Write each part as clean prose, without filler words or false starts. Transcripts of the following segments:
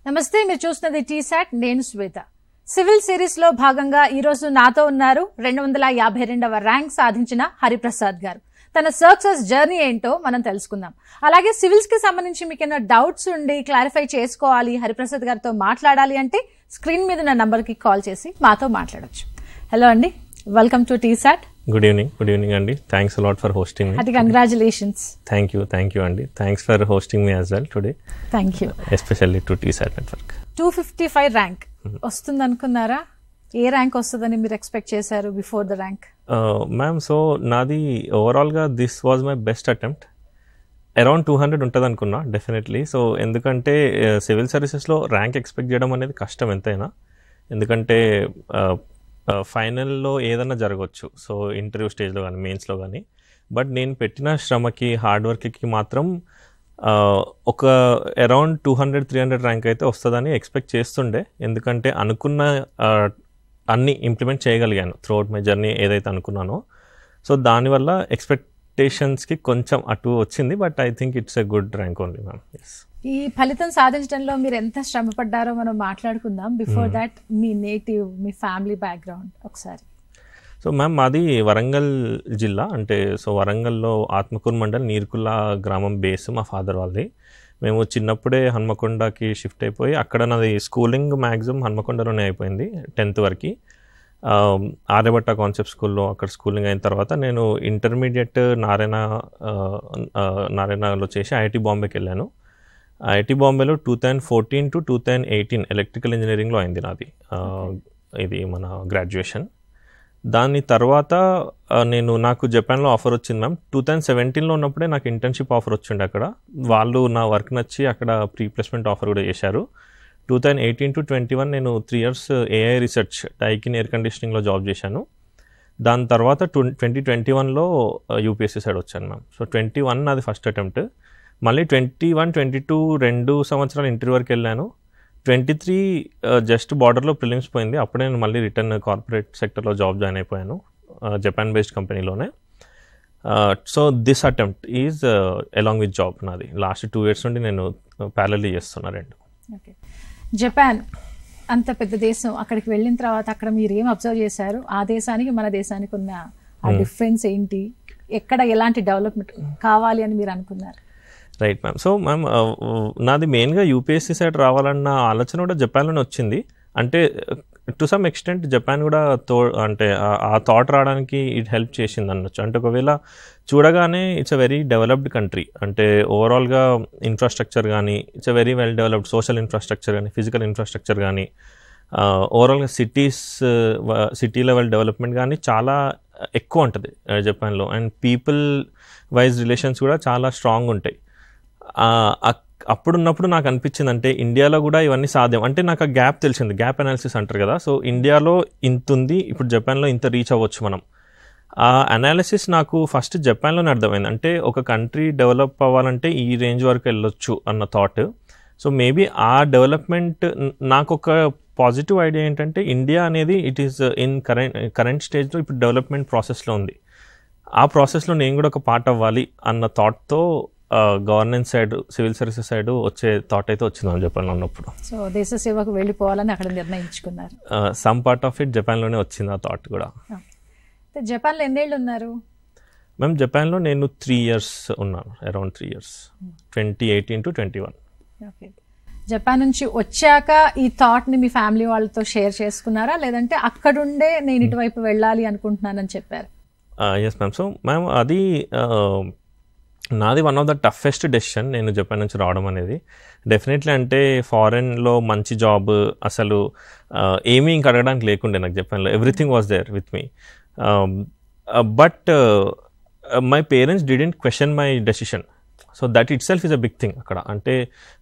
నమస్తే, మీరు చూస్తున్నది టీసాట్. నేను శ్వేత. సివిల్ సిరీస్ లో భాగంగా ఈ రోజు నాతో ఉన్నారు 252వ ర్యాంక్ సాధించిన హరిప్రసాద్ గారు. తన సక్సెస్ జర్నీ ఏంటో మనం తెలుసుకుందాం. అలాగే సివిల్స్ కి సంబంధించి మీకు ఏమైనా డౌట్స్ ఉండి క్లారిఫై చేసుకోవాలి, హరిప్రసాద్ గారితో మాట్లాడాలి అంటే స్క్రీన్ మీద ఉన్న నంబర్ కి కాల్ చేసి మాతో మాట్లాడొచ్చు. హలో అండి, welcome to T-SAT. Good evening అండి. Thanks a lot for hosting me. Happy congratulations. Thank you అండి. Thanks for hosting me as well today. Thank you. Especially to TSAT network. 255 rank వస్తుంది అనుకున్నారా? ఏ rank వస్తుందని మీరు ఎక్స్పెక్ట్ చేశారు before the rank? Ma'am, so నాది ఓవరాల్గా this was my best attempt. Around 200 ఉంటుంది అనుకున్నా డెఫినెట్లీ. సో ఎందుకంటే సివిల్ సర్వీసెస్లో ర్యాంక్ ఎక్స్పెక్ట్ చేయడం అనేది కష్టం ఎంతైనా. ఎందుకంటే ఫైనల్లో ఏదైనా జరగవచ్చు, సో ఇంటర్వ్యూ స్టేజ్లో కానీ మెయిన్స్లో కానీ. బట్ నేను పెట్టిన శ్రమకి హార్డ్ వర్క్కి మాత్రం ఒక అరౌండ్ 200-300 ర్యాంక్ అయితే వస్తుందని ఎక్స్పెక్ట్ చేస్తుండే. ఎందుకంటే అనుకున్న అన్నీ ఇంప్లిమెంట్ చేయగలిగాను త్రూఅవుట్ మై జర్నీ ఏదైతే అనుకున్నానో. సో దానివల్ల ఎక్స్పెక్టేషన్స్కి కొంచెం అటు వచ్చింది. But I think it's a good rank only ma'am. ఈ ఫలితం సాధించడంలో మీరు ఎంత శ్రమ పడ్డారో మనం మాట్లాడుకుందాం. Before that me native, me family background ఒకసారి. సో మ్యామ్, మాది వరంగల్ జిల్లా. అంటే సో వరంగల్లో ఆత్మకూరు మండల్ నీర్కుల్లా గ్రామం బేస్ మా ఫాదర్ వాళ్ళది. మేము చిన్నప్పుడే హన్మకొండకి షిఫ్ట్ అయిపోయి అక్కడ నాది స్కూలింగ్ మ్యాక్సిమం హన్మకొండలోనే అయిపోయింది 10th వరకు. ఆర్యభట్ట కాన్సెప్ట్ స్కూల్లో అక్కడ స్కూలింగ్ అయిన తర్వాత నేను ఇంటర్మీడియట్ నారాయణలో చేసి ఐఐటి బాంబేకి వెళ్ళాను. ఐఐటి బాంబేలో 2014 to 2018 ఎలక్ట్రికల్ ఇంజనీరింగ్లో అయింది నాది ఇది మన గ్రాడ్యుయేషన్. దాని తర్వాత నాకు జపాన్లో ఆఫర్ వచ్చింది మ్యామ్. 2017లో ఉన్నప్పుడే నాకు ఇంటర్న్షిప్ ఆఫర్ వచ్చిండే అక్కడ. వాళ్ళు నా వర్క్ నచ్చి అక్కడ ప్రీ ప్లేస్మెంట్ ఆఫర్ కూడా చేశారు. 2018 to 2021 నేను 3 years AI research Daikin air కండిషనింగ్లో జాబ్ చేశాను. దాని తర్వాత 2021లో యూపీఎస్సీ సైడ్ వచ్చాను మ్యామ్. సో 21 నాది ఫస్ట్ అటెంప్ట్. మళ్ళీ 21, 22 2 సంవత్సరాలు ఇంటర్వ్యూ వరకు వెళ్ళాను. 23 జస్ట్ బార్డర్లో ప్రిలిమ్స్ పోయింది. అప్పుడే నేను మళ్ళీ రిటర్న్ కార్పొరేట్ సెక్టర్లో జాబ్ జాయిన్ అయిపోయాను జపాన్ బేస్డ్ కంపెనీలోనే. So this attempt is along with job నాది. లాస్ట్ 2 years నుండి నేను ప్యారలల్లీ చేస్తున్నా రెండు. ఓకే, జపాన్ అంత పెద్ద దేశం, అక్కడికి వెళ్ళిన తర్వాత అక్కడ మీరు ఏం అబ్జర్వ్ చేశారు? ఆ దేశానికి మన దేశానికి ఉన్న ఆ డిఫరెన్స్ ఏంటి? ఎక్కడ ఎలాంటి డెవలప్మెంట్ కావాలి అని మీరు అనుకున్నారు? Right ma'am. సో మ్యామ్, నాది మెయిన్గా యూపీఎస్సీ సైడ్ రావాలన్న ఆలోచన కూడా జపాన్లోనే వచ్చింది. అంటే టు సమ్ ఎక్స్టెంట్ జపాన్ కూడా అంటే ఆ థాట్ రావడానికి ఇట్ హెల్ప్ చేసింది అనొచ్చు. అంటే ఒకవేళ చూడగానే it's a very developed country. అంటే ఓవరాల్గా ఇన్ఫ్రాస్ట్రక్చర్ కానీ it's a very well developed social infrastructure కానీ ఫిజికల్ ఇన్ఫ్రాస్ట్రక్చర్ కానీ ఓవరాల్గా సిటీ లెవెల్ డెవలప్మెంట్ కానీ చాలా ఎక్కువ ఉంటుంది జపాన్లో. అండ్ పీపుల్ వైజ్ రిలేషన్స్ కూడా చాలా స్ట్రాంగ్ ఉంటాయి. అప్పుడున్నప్పుడు నాకు అనిపించింది అంటే ఇండియాలో కూడా ఇవన్నీ సాధ్యం. అంటే నాకు ఆ గ్యాప్ తెలిసింది, గ్యాప్ అనాలిసిస్ అంటారు కదా. సో ఇండియాలో ఇంత ఉంది, ఇప్పుడు జపాన్లో ఇంత రీచ్ అవ్వచ్చు మనం. ఆ అనాలిసిస్ నాకు ఫస్ట్ జపాన్లోనే అర్థమైంది. అంటే ఒక కంట్రీ డెవలప్ అవ్వాలంటే ఈ రేంజ్ వరకు వెళ్ళొచ్చు అన్న థాట్. సో మేబీ ఆ డెవలప్మెంట్ నాకు ఒక పాజిటివ్ ఐడియా ఏంటంటే ఇండియా అనేది ఇట్ ఈస్ ఇన్ కరెంట్ స్టేజ్లో ఇప్పుడు డెవలప్మెంట్ ప్రాసెస్లో ఉంది. ఆ ప్రాసెస్లో నేను కూడా ఒక పార్ట్ అవ్వాలి అన్న థాట్తో governance side, civil services side వచ్చే థాట్ అయితే వచ్చిందని జపాన్లో ఉన్నప్పుడు. సో దేశ సేవకు వెళ్ళిపోవాలని అక్కడ నిర్ణయించుకున్నారు. సమ్ పార్ట్ ఆఫ్ ఇట్ జపాన్లోనే వచ్చింది ఆ థాట్ కూడా. జపాన్లో ఎన్నేళ్ళు ఉన్నారు? మేము జపాన్లో నేను 3 years ఉన్నాను, around 3 years, 2018 to 2021. Okay, Japan నుంచి వచ్చాక ఈ థాట్ని మీ ఫ్యామిలీ వాళ్ళతో షేర్ చేసుకున్నారా, లేదంటే అక్కడుండే నేను ఇటువైపు వెళ్ళాలి అనుకుంటున్నానని చెప్పారు? Yes ma'am. సో మ్యామ్, అది నాది one of the toughest decision నేను జపాన్ నుంచి రావడం అనేది. డెఫినెట్లీ అంటే ఫారెన్లో మంచి జాబ్ అసలు ఏమీ ఇంక అడగడానికి లేకుండే నాకు జపాన్లో. Everything was there with me. But my parents didn't question my decision. So that itself is a big thing అక్కడ. అంటే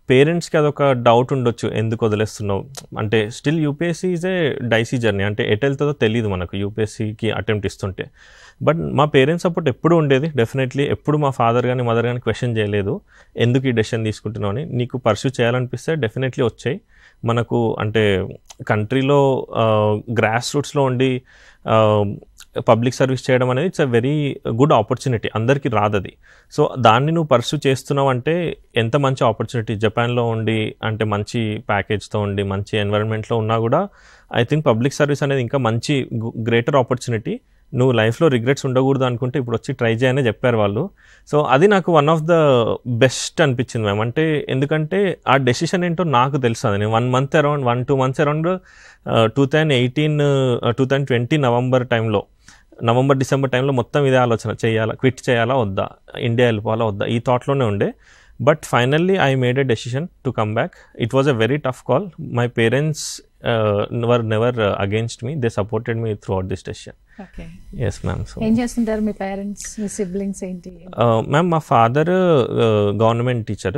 పేరెంట్స్కి అదొక డౌట్ ఉండొచ్చు, ఎందుకు వదిలేస్తున్నావు అంటే. Still UPSC is a dicey journey. అంటే ఎటు వెళ్తుందో తెలియదు మనకు యూపీఎస్సీకి అటెంప్ట్ ఇస్తుంటే. బట్ మా పేరెంట్స్ సపోర్ట్ ఎప్పుడు ఉండేది. డెఫినెట్లీ ఎప్పుడు మా ఫాదర్ కానీ మదర్ కానీ క్వశ్చన్ చేయలేదు, ఎందుకు ఈ డెసిషన్ తీసుకుంటున్నావు అని. నీకు పర్స్యూ చేయాలనిపిస్తే డెఫినెట్లీ వచ్చాయి. మనకు అంటే కంట్రీలో గ్రాస్ రూట్స్లో ఉండి పబ్లిక్ సర్వీస్ చేయడం అనేది it's a very good opportunity, అందరికీ రాదు అది. సో దాన్ని నువ్వు పర్సూ చేస్తున్నావు అంటే ఎంత మంచి ఆపర్చునిటీ. జపాన్లో ఉండి అంటే మంచి ప్యాకేజ్తో ఉండి మంచి ఎన్వైరన్మెంట్లో ఉన్నా కూడా ఐ థింక్ పబ్లిక్ సర్వీస్ అనేది ఇంకా మంచి గ్రేటర్ ఆపర్చునిటీ. నువ్వు లైఫ్లో రిగ్రెట్స్ ఉండకూడదు అనుకుంటే ఇప్పుడు వచ్చి ట్రై చేయనే చెప్పారు వాళ్ళు. సో అది నాకు వన్ ఆఫ్ ద బెస్ట్ అనిపించింది మ్యామ్. అంటే ఎందుకంటే ఆ డెసిషన్ ఏంటో నాకు తెలుసు. అది నేను 1-2 months అరౌండ్ 2020 నవంబర్ డిసెంబర్ టైంలో మొత్తం ఇదే ఆలోచన, చేయాలా, క్విట్ చేయాలా వద్దా, ఇండియా వెళ్ళిపోవాలా వద్దా, ఈ థాట్లోనే ఉండే. But finally I made a decision to come back. It was a very tough call. My parents were never against me. They supported me throughout this decision. Okay. Yes ma'am. So ఏం చేస్తుంటారు మీ parents, మీ siblings ఏంటి? Ma'am మా father government teacher,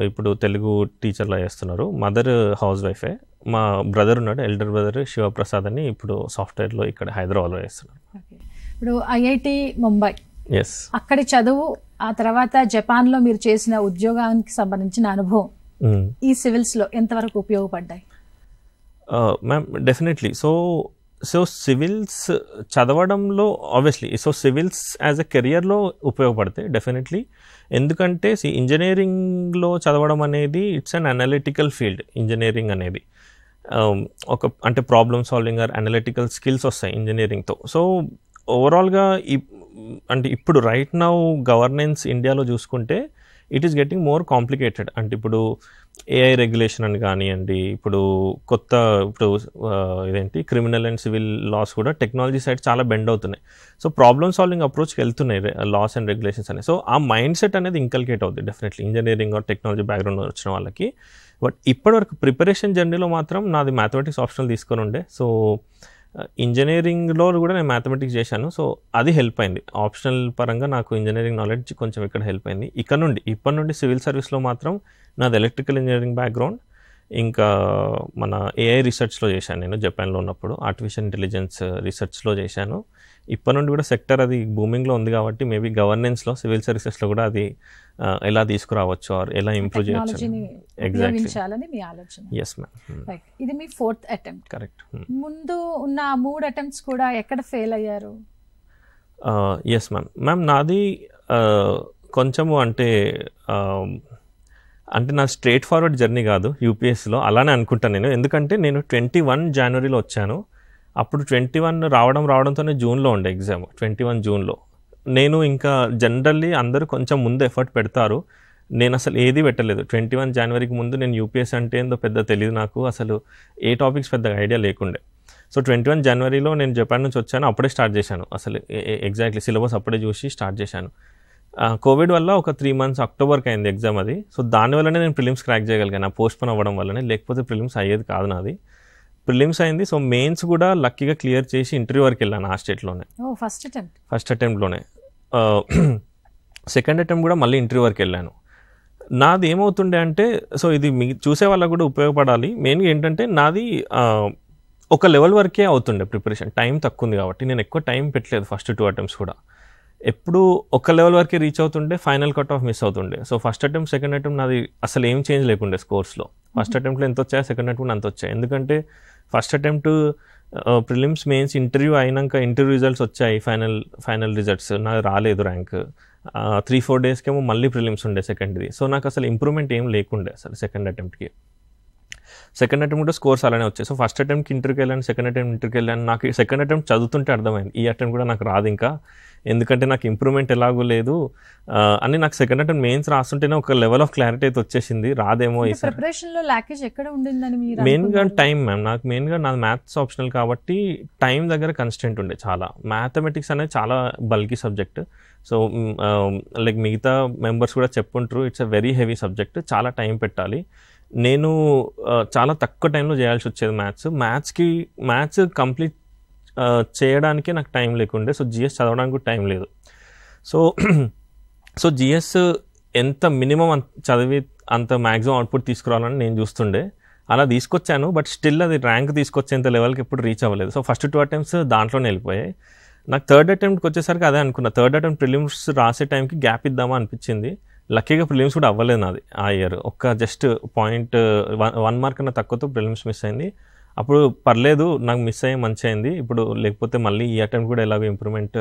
ఇప్పుడు తెలుగు టీచర్లా చేస్తున్నారు. Mother హౌస్ వైఫే. మా బ్రదర్ ఉన్నాడు, ఎల్డర్ బ్రదర్ శివప్రసాద్ అని, ఇప్పుడు సాఫ్ట్వేర్లో ఇక్కడ హైదరాబాద్లో చేస్తున్నారు. ఇప్పుడు ఐఐటి ముంబై, ఎస్, అక్కడి చదువు, ఆ తర్వాత జపాన్లో మీరు చేసిన ఉద్యోగానికి సంబంధించిన అనుభవం ఈ సివిల్స్లో ఎంతవరకు ఉపయోగపడ్డాయి? Ma'am definitely. సో సివిల్స్ చదవడంలో obviously, so civils as a కెరియర్లో ఉపయోగపడతాయి డెఫినెట్లీ. ఎందుకంటే ఇంజనీరింగ్లో చదవడం అనేది it's an analytical field. Engineering అనేది అంటే problem solving or analytical skills వస్తాయి ఇంజనీరింగ్తో. సో ఓవరాల్గా అంటే ఇప్పుడు రైట్ నౌ గవర్నెన్స్ ఇండియాలో చూసుకుంటే it is getting more complicated. అంటే ఇప్పుడు ఏఐ రెగ్యులేషన్ అని కానివ్వండి, ఇప్పుడు ఇదేంటి క్రిమినల్ అండ్ సివిల్ లాస్ కూడా టెక్నాలజీ సైడ్ చాలా బెండ్ అవుతున్నాయి. సో ప్రాబ్లమ్ సాల్వింగ్ అప్రోచ్కి వెళ్తున్నాయి లాస్ అండ్ రెగ్యులేషన్స్ అనేవి. సో ఆ మైండ్ సెట్ అనేది ఇంకల్కేట్ అవుతుంది definitely engineering or technology background వచ్చిన వాళ్ళకి. బట్ ఇప్పటివరకు ప్రిపరేషన్ జర్నీలో మాత్రం నాది మ్యాథమెటిక్స్ ఆప్షనల్ తీసుకొని ఉండే. సో ఇంజనీరింగ్లో కూడా నేను మ్యాథమెటిక్స్ చేశాను. సో అది హెల్ప్ అయింది. ఆప్షనల్ పరంగా నాకు ఇంజనీరింగ్ నాలెడ్జ్ కొంచెం ఇక్కడ హెల్ప్ అయింది. ఇప్పటి నుండి సివిల్ సర్వీస్లో మాత్రం నాది ఎలక్ట్రికల్ ఇంజనీరింగ్ బ్యాక్గ్రౌండ్. ఇంకా మన ఏఐ రీసెర్చ్లో చేశాను నేను జపాన్లో ఉన్నప్పుడు, ఆర్టిఫిషియల్ ఇంటెలిజెన్స్ రీసెర్చ్లో చేశాను. ఇప్పటి నుండి కూడా సెక్టర్ అది బూమింగ్లో ఉంది కాబట్టి మేబీ గవర్నెన్స్లో సివిల్ సర్వీసెస్లో కూడా అది ఎలా తీసుకురావచ్చు ఆర్ ఎలా ఇంప్రూవ్ చేయవచ్చు. ఎగ్జాక్ట్లీ. Yes ma'am. ఇది మీ 4th అటెంప్ట్. కరెక్ట్. ముందు ఉన్న 3 అటెంప్ట్స్ కూడా ఎక్కడ ఫెయిల్ అయ్యారు? ఎస్ మ్యామ్ నాది కొంచెము అంటే నా స్ట్రేట్ ఫార్వర్డ్ జర్నీ కాదు యూపీఎస్సీలో, అలానే అనుకుంటాను నేను. ఎందుకంటే నేను 21 జనవరిలో వచ్చాను. అప్పుడు 21 రావడంతోనే జూన్లో ఉండే ఎగ్జామ్, 21 జూన్లో. నేను ఇంకా జనరల్లీ అందరూ కొంచెం ముందు ఎఫర్ట్ పెడతారు, నేను అసలు ఏది పెట్టలేదు. 21 జనవరికి ముందు నేను యూపీఎస్సీ అంటే ఏందో పెద్ద తెలియదు నాకు, అసలు ఏ టాపిక్స్ పెద్దగా ఐడియా లేకుండే. సో 21 జనవరిలో నేను జపాన్ నుంచి వచ్చాను, అప్పుడే స్టార్ట్ చేశాను. అసలు ఎగ్జాక్ట్లీ సిలబస్ అప్పుడే చూసి స్టార్ట్ చేశాను. కోవిడ్ వల్ల ఒక 3 months అక్టోబర్కి అయింది ఎగ్జామ్ అది. సో దానివల్లనే నేను ప్రిలిమ్స్ క్రాక్ చేయగలిగాను, పోస్ట్పోన్ అవ్వడం వల్లనే, లేకపోతే ప్రిలిమ్స్ అయ్యేది కాదు నాది. ప్రిలిమ్స్ అయింది. సో మెయిన్స్ కూడా లక్కీగా క్లియర్ చేసి ఇంటర్వ్యూ వరకు వెళ్ళాను ఆ స్టేట్లోనే, ఫస్ట్ అటెంప్ట్లోనే. సెకండ్ అటెంప్ట్ కూడా మళ్ళీ ఇంటర్వ్యూ వరకు వెళ్ళాను. నాది ఏమవుతుండే అంటే, సో ఇది చూసే వాళ్ళకు కూడా ఉపయోగపడాలి. మెయిన్గా ఏంటంటే నాది ఒక లెవెల్ వరకే అవుతుండే ప్రిపరేషన్, టైం తక్కువ ఉంది కాబట్టి నేను ఎక్కువ టైం పెట్టలేదు ఫస్ట్ 2 attempts కూడా. ఎప్పుడు ఒక లెవెల్ వరకే రీచ్ అవుతుండే, ఫైనల్ కట్ ఆఫ్ మిస్ అవుతుండే. So first attempt second attempt నాది అసలు ఏం చేంజ్ లేకుండే స్కోర్స్లో. ఫస్ట్ అటెంప్ట్లో ఎంత వచ్చాయో సెకండ్ అటెంప్ట్ అంత వచ్చాయి. ఎందుకంటే first attempt prelims mains interview అయినాక ఇంటర్వ్యూ రిజల్ట్స్ వచ్చాయి, ఫైనల్ రిజల్ట్స్ నాకు రాలేదు ర్యాంక్. 3-4 daysకేమో మళ్ళీ ప్రిలిమ్స్ ఉండే సెకండ్ది. సో నాకు అసలు ఇంప్రూవ్మెంట్ ఏం లేకుండే అసలు సెకండ్ అటెంప్ట్కి. సెకండ్ అటెంప్ట్ కూడా స్కోర్స్ అలానే వచ్చాయి. సో ఫస్ట్ అటెంప్ట్కి ఇంటర్వ్యూకి వెళ్ళాను, సెకండ్ అటెంప్ట్ ఇంటర్వ్యూకి వెళ్ళాను. నాకు సెకండ్ అటెంప్ట్ చదువుతుంటే అర్థమైంది ఈ అటెంప్ట్ కూడా నాకు రాదు ఇంకా, ఎందుకంటే నాకు ఇంప్రూవ్మెంట్ ఎలాగూ లేదు అని. నాకు సెకండ్ అటెంప్ట్ మెయిన్స్ రాస్తుంటేనే ఒక లెవెల్ ఆఫ్ క్లారిటీ అయితే వచ్చేసింది, రాదేమో. మెయిన్గా టైం మ్యామ్, నాకు మెయిన్గా నాది మ్యాథ్స్ ఆప్షనల్ కాబట్టి టైం దగ్గర కన్స్టెంట్ ఉండే చాలా. మ్యాథమెటిక్స్ అనేది చాలా బల్కీ సబ్జెక్ట్. సో లైక్ మిగతా మెంబర్స్ కూడా చెప్పుంటారు, it's a very heavy subject, చాలా టైం పెట్టాలి. నేను చాలా తక్కువ టైంలో చేయాల్సి వచ్చేది మ్యాథ్స్ కంప్లీట్ చేయడానికే నాకు టైం లేకుండే. సో జిఎస్ చదవడానికి టైం లేదు. సో జిఎస్ ఎంత మినిమం చదివి అంత మ్యాక్సిమం అవుట్పుట్ తీసుకురావాలని నేను చూస్తుండే, అలా తీసుకొచ్చాను. బట్ స్టిల్ అది ర్యాంక్ తీసుకొచ్చేంత లెవెల్కి ఎప్పుడు రీచ్ అవ్వలేదు. సో ఫస్ట్ 2 attempts దాంట్లోనే వెళ్ళిపోయాయి. నాకు థర్డ్ అటెంప్ట్కి వచ్చేసరికి అదే అనుకున్నా, థర్డ్ అటెంప్ట్ ప్రిలిమ్స్ రాసే టైంకి గ్యాప్ ఇద్దామా అనిపించింది. లక్కీగా ప్రిలిమ్స్ కూడా అవ్వలేదు నాది ఆ ఇయర్, ఒక్క జస్ట్ 1 mark అన్న తక్కువతో ప్రిలిమ్స్ మిస్ అయింది. అప్పుడు పర్లేదు నాకు మిస్ అయ్యే మంచి అయింది, ఇప్పుడు లేకపోతే మళ్ళీ ఈ అటెంప్ట్ కూడా ఎలాగో ఇంప్రూవ్మెంట్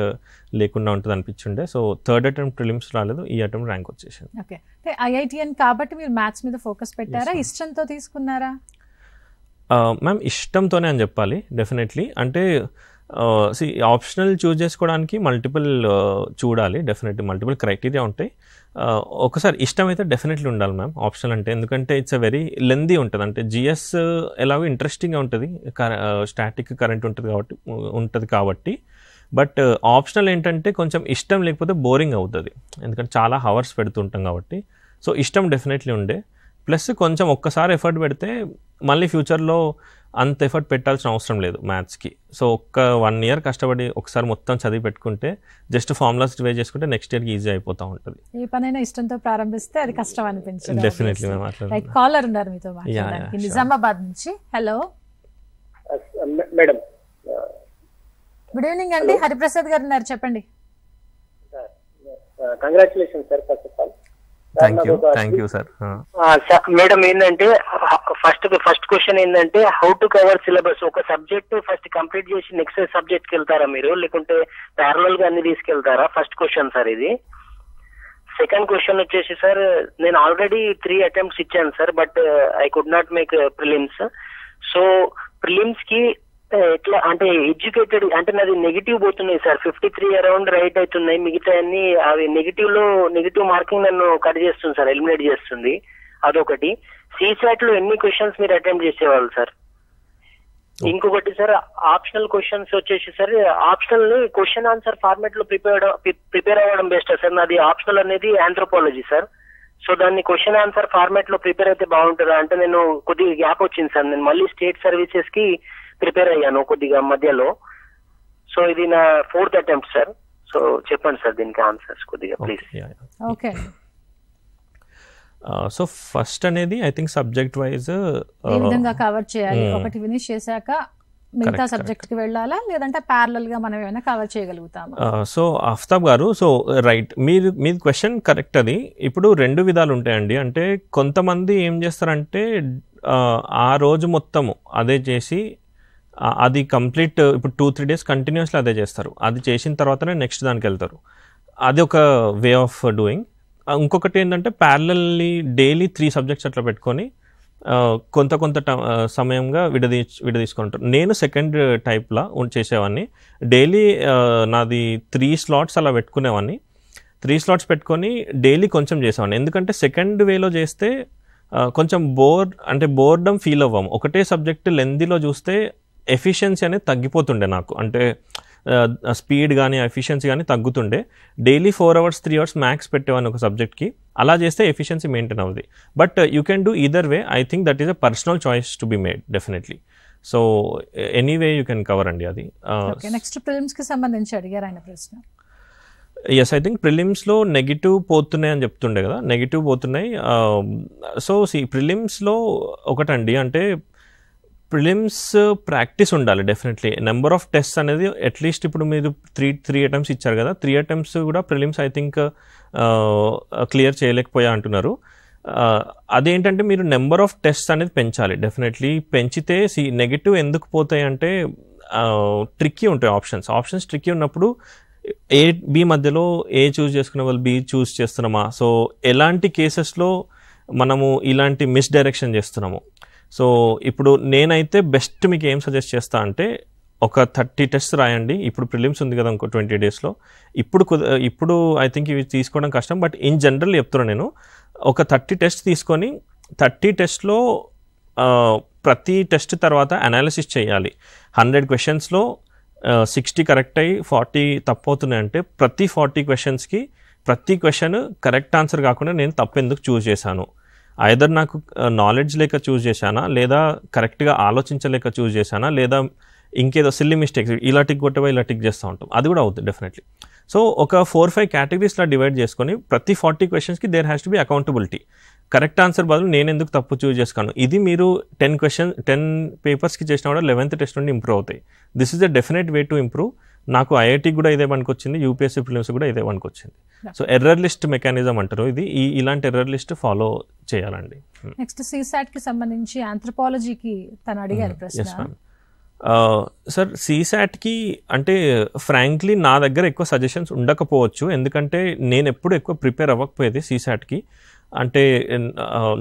లేకుండా ఉంటుంది అనిపించుండే. సో థర్డ్ అటెంప్ట్ ప్రిలిమ్స్ రాలేదు, ఈ అటెంప్ట్ ర్యాంక్ వచ్చేసింది. ఓకే, అంటే IITN కాబట్టి మీరు మ్యాథ్స్ మీద ఫోకస్ పెట్టారా, ఇష్టంతో తీసుకున్నారా? మ్యామ్ ఇష్టంతోనే అని చెప్పాలి డెఫినెట్లీ. అంటే ఆప్షనల్ చూస్ చేసుకోవడానికి మల్టిపుల్ చూడాలి, డెఫినెట్లీ మల్టిపుల్ క్రైటీరియా ఉంటాయి. ఒకసారి ఇష్టం అయితే డెఫినెట్లీ ఉండాలి మ్యామ్ ఆప్షనల్ అంటే, ఎందుకంటే ఇట్స్ అ వెరీ లెందీ ఉంటుంది. అంటే జిఎస్ ఎలాగో ఇంట్రెస్టింగ్గా ఉంటుంది, స్టాటిక్ కరెంట్ ఉంటుంది కాబట్టి. బట్ ఆప్షనల్ ఏంటంటే కొంచెం ఇష్టం లేకపోతే బోరింగ్ అవుతుంది, ఎందుకంటే చాలా హవర్స్ పెడుతుంటాం కాబట్టి. సో ఇష్టం డెఫినెట్లీ ఉండే, ప్లస్ కొంచెం ఒక్కసారి ఎఫర్ట్ పెడితే మళ్ళీ ఫ్యూచర్లో అంత ఎఫర్ట్ పెట్టాల్సిన అవసరం లేదు మ్యాథ్స్కి. సో ఒక్క 1 year కష్టపడి ఒకసారి మొత్తం చదివి పెట్టుకుంటే జస్ట్ ఫార్ములాస్ వే చేసుకుంటే నెక్స్ట్ ఇయర్కి ఈజీ అయిపోతూ ఉంటుంది. ఏ పనైనా ఇష్టంతో ప్రారంభిస్తే అది కష్టం అనిపించదు. డెఫినెట్లీ రైట్, కాలర్ ఉన్నారు మీతో మాట్లాడడానికి నిజామాబాద్ నుంచి. హలో మేడం, గుడ్ ఈవినింగ్ అండి. హరిప్రసాద్ గారు ఉన్నారు, చెప్పండి. Congratulation sir first of all. Thank you sir. Madam ఏంటంటే ఫస్ట్ క్వశ్చన్ ఏంటంటే హౌ టు కవర్ సిలబస్. ఒక సబ్జెక్ట్ ఫస్ట్ కంప్లీట్ చేసి నెక్స్ట్ సబ్జెక్ట్ కి వెళ్తారా మీరు, లేకుంటే ప్యారలల్ గా అన్ని తీసుకెళ్తారా? ఫస్ట్ క్వశ్చన్ సార్ ఇది. సెకండ్ క్వశ్చన్ వచ్చేసి సార్, నేను ఆల్రెడీ 3 attempts ఇచ్చాను sir, but I could not make prelims. So prelims కి ఎట్లా అంటే ఎడ్యుకేటెడ్ అంటే నాది నెగిటివ్ పోతున్నాయి సార్, 53 అరౌండ్ రైట్ అవుతున్నాయి, మిగతా అన్ని అవి నెగిటివ్ మార్కింగ్ నన్ను కట్ చేస్తుంది సార్, ఎలిమినేట్ చేస్తుంది. అదొకటి. CSAT లో ఎన్ని క్వశ్చన్స్ మీరు అటెంప్ట్ చేసేవాళ్ళు సార్? ఇంకొకటి సార్, ఆప్షనల్ క్వశ్చన్స్ వచ్చేసి సార్, ఆప్షనల్ ని క్వశ్చన్ ఆన్సర్ ఫార్మాట్ లో ప్రిపేర్ అవ్వడం బెస్ట్ సార్. నాది ఆప్షనల్ అనేది ఆంథ్రోపాలజీ సార్. సో దాన్ని క్వశ్చన్ ఆన్సర్ ఫార్మాట్ లో ప్రిపేర్ అయితే బాగుంటుందా అంటే, నేను కొద్దిగా గ్యాప్ వచ్చింది సార్, నేను మళ్ళీ స్టేట్ సర్వీసెస్ కి ప్రిపేర్ అయ్యాను కొద్దిగా మధ్యలో. సో ఇది నా 4th attempt సార్. సో చెప్పండి సార్ దీనికి ఆన్సర్స్ కొద్దిగా ప్లీజ్. ఓకే, సో ఫస్ట్ అనేది ఐ థింక్ సబ్జెక్ట్ వైజ్ ఏ విధంగా కవర్ చేయాలి, ఒకటి ఫినిష్ చేశాక మిగతా సబ్జెక్ట్ కి వెళ్ళాలా, లేదంటే ప్యారలల్ గా మనం ఏమైనా కవర్ చేయగలుగుతామా? సో ఆఫ్తాబ్ గారు, సో రైట్, మీ క్వశ్చన్ కరెక్ట్. అది ఇప్పుడు 2 విధాలు ఉంటాయండి. అంటే కొంతమంది ఏం చేస్తారంటే ఆ రోజు మొత్తము అదే చేసి అది కంప్లీట్ ఇప్పుడు 2-3 days కంటిన్యూస్లీ అదే చేస్తారు, అది చేసిన తర్వాతనే నెక్స్ట్ దానికి వెళ్తారు. అది ఒక వే ఆఫ్ డూయింగ్. ఇంకొకటి ఏంటంటే ప్యారలల్లీ డైలీ 3 subjects అట్లా పెట్టుకొని కొంత సమయంగా విడదీసుకుంటారు. నేను సెకండ్ టైప్లా చేసేవాడిని. డైలీ నాది 3 slots అలా పెట్టుకునేవాడిని. 3 slots పెట్టుకొని డైలీ కొంచెం చేసేవాడిని. ఎందుకంటే సెకండ్ వేలో చేస్తే కొంచెం బోర్డమ్ ఫీల్ అవ్వము. ఒకటే సబ్జెక్ట్ లెందీలో చూస్తే ఎఫిషియన్సీ అనేది తగ్గిపోతుండే నాకు, అంటే స్పీడ్ కానీ ఎఫిషియన్సీ కానీ తగ్గుతుండే. డైలీ 4 hours 3 hours మ్యాక్స్ పెట్టేవాడిని ఒక సబ్జెక్ట్కి. అలా చేస్తే ఎఫిషియన్సీ మెయింటైన్ అవుతుంది. But you can do either way. I think that is a personal choice to be made definitely. So anyway you can cover అండి అది. నెక్స్ట్ ప్రిలిమ్స్ కి సంబంధించి అడిగారు ఆయన ప్రశ్న. ఎస్, ఐ థింక్ ప్రిలిమ్స్లో నెగిటివ్ పోతున్నాయి అని చెప్తుండే కదా, నెగిటివ్ పోతున్నాయి. సో ప్రిలిమ్స్లో ఒకటండి, అంటే ప్రిలిమ్స్ ప్రాక్టీస్ ఉండాలి డెఫినెట్లీ. నెంబర్ ఆఫ్ టెస్ట్స్ అనేది అట్లీస్ట్ ఇప్పుడు మీరు 3 attempts ఇచ్చారు కదా, 3 attempts కూడా ప్రిలిమ్స్ ఐ థింక్ క్లియర్ చేయలేకపోయా అంటున్నారు. అదేంటంటే మీరు నెంబర్ ఆఫ్ టెస్ట్స్ అనేది పెంచాలి డెఫినెట్లీ. పెంచితే నెగిటివ్ ఎందుకు పోతాయి అంటే ట్రిక్కీ ఉంటాయి ఆప్షన్స్ ట్రిక్కీ ఉన్నప్పుడు A B మధ్యలో A చూస్ చేసుకునే వాళ్ళు B చూస్ చేస్తున్నామా, సో ఎలాంటి కేసెస్లో మనము ఇలాంటి మిస్డైరెక్షన్ చేస్తున్నాము. సో ఇప్పుడు నేనైతే బెస్ట్ మీకు ఏం సజెస్ట్ చేస్తా అంటే ఒక 30 tests రాయండి. ఇప్పుడు ప్రిలిమ్స్ ఉంది కదా ఇంకో 20 daysలో. ఇప్పుడు ఐ థింక్ ఇవి తీసుకోవడం కష్టం, బట్ ఇన్ జనరల్ చెప్తున్నాను నేను. ఒక 30 tests తీసుకొని 30 testలో ప్రతి టెస్ట్ తర్వాత అనాలిసిస్ చేయాలి. 100 questionsలో 60 కరెక్ట్ అయ్యి 40 తప్పు అవుతున్నాయంటే ప్రతి 40 questionsకి ప్రతి క్వశ్చన్ కరెక్ట్ ఆన్సర్ కాకుండా నేను తప్పు ఎందుకు చూస్ చేశాను, ఐదర్ నాకు నాలెడ్జ్ లేక చూస్ చేశానా, లేదా కరెక్ట్గా ఆలోచించలేక చూస్ చేశానా, లేదా ఇంకేదో సిల్లీ మిస్టేక్స్ ఇలా టిక్ కొట్టవా ఇలా టిక్ చేస్తూ ఉంటాం, అది కూడా అవుతుంది డెఫినెట్లీ. సో ఒక 4-5 categories డివైడ్ చేసుకొని ప్రతి 40 questionsకి there has to be accountability. Correct answer బదులు నేను ఎందుకు తప్పు చూస్ చేసుకున్నాను, ఇది మీరు 10 పేపర్స్కి చేసినా కూడా 11th test నుండి ఇంప్రూవ్ అవుతాయి. This is a definite way to improve. నాకు ఐఐటీకి కూడా ఇదే పనికొచ్చింది, యూపీఎస్సీ ప్రిలిమ్స్ కూడా ఇదే పనికొచ్చింది. సో ఎర్రర్ లిస్ట్ మెకానిజం అంటారు, ఇది ఇలాంటి ఎర్రర్ లిస్ట్ ఫాలో చేయాలండి. నెక్స్ట్ CSAT కి సంబంధించి ఆంథ్రోపాలజీకి తను అడిగారు ప్రశ్న. సార్ CSATకి అంటే ఫ్రాంక్లీ నా దగ్గర ఎక్కువ సజెషన్స్ ఉండకపోవచ్చు, ఎందుకంటే నేను ఎప్పుడు ఎక్కువ ప్రిపేర్ అవ్వకపోయేది CSATకి. అంటే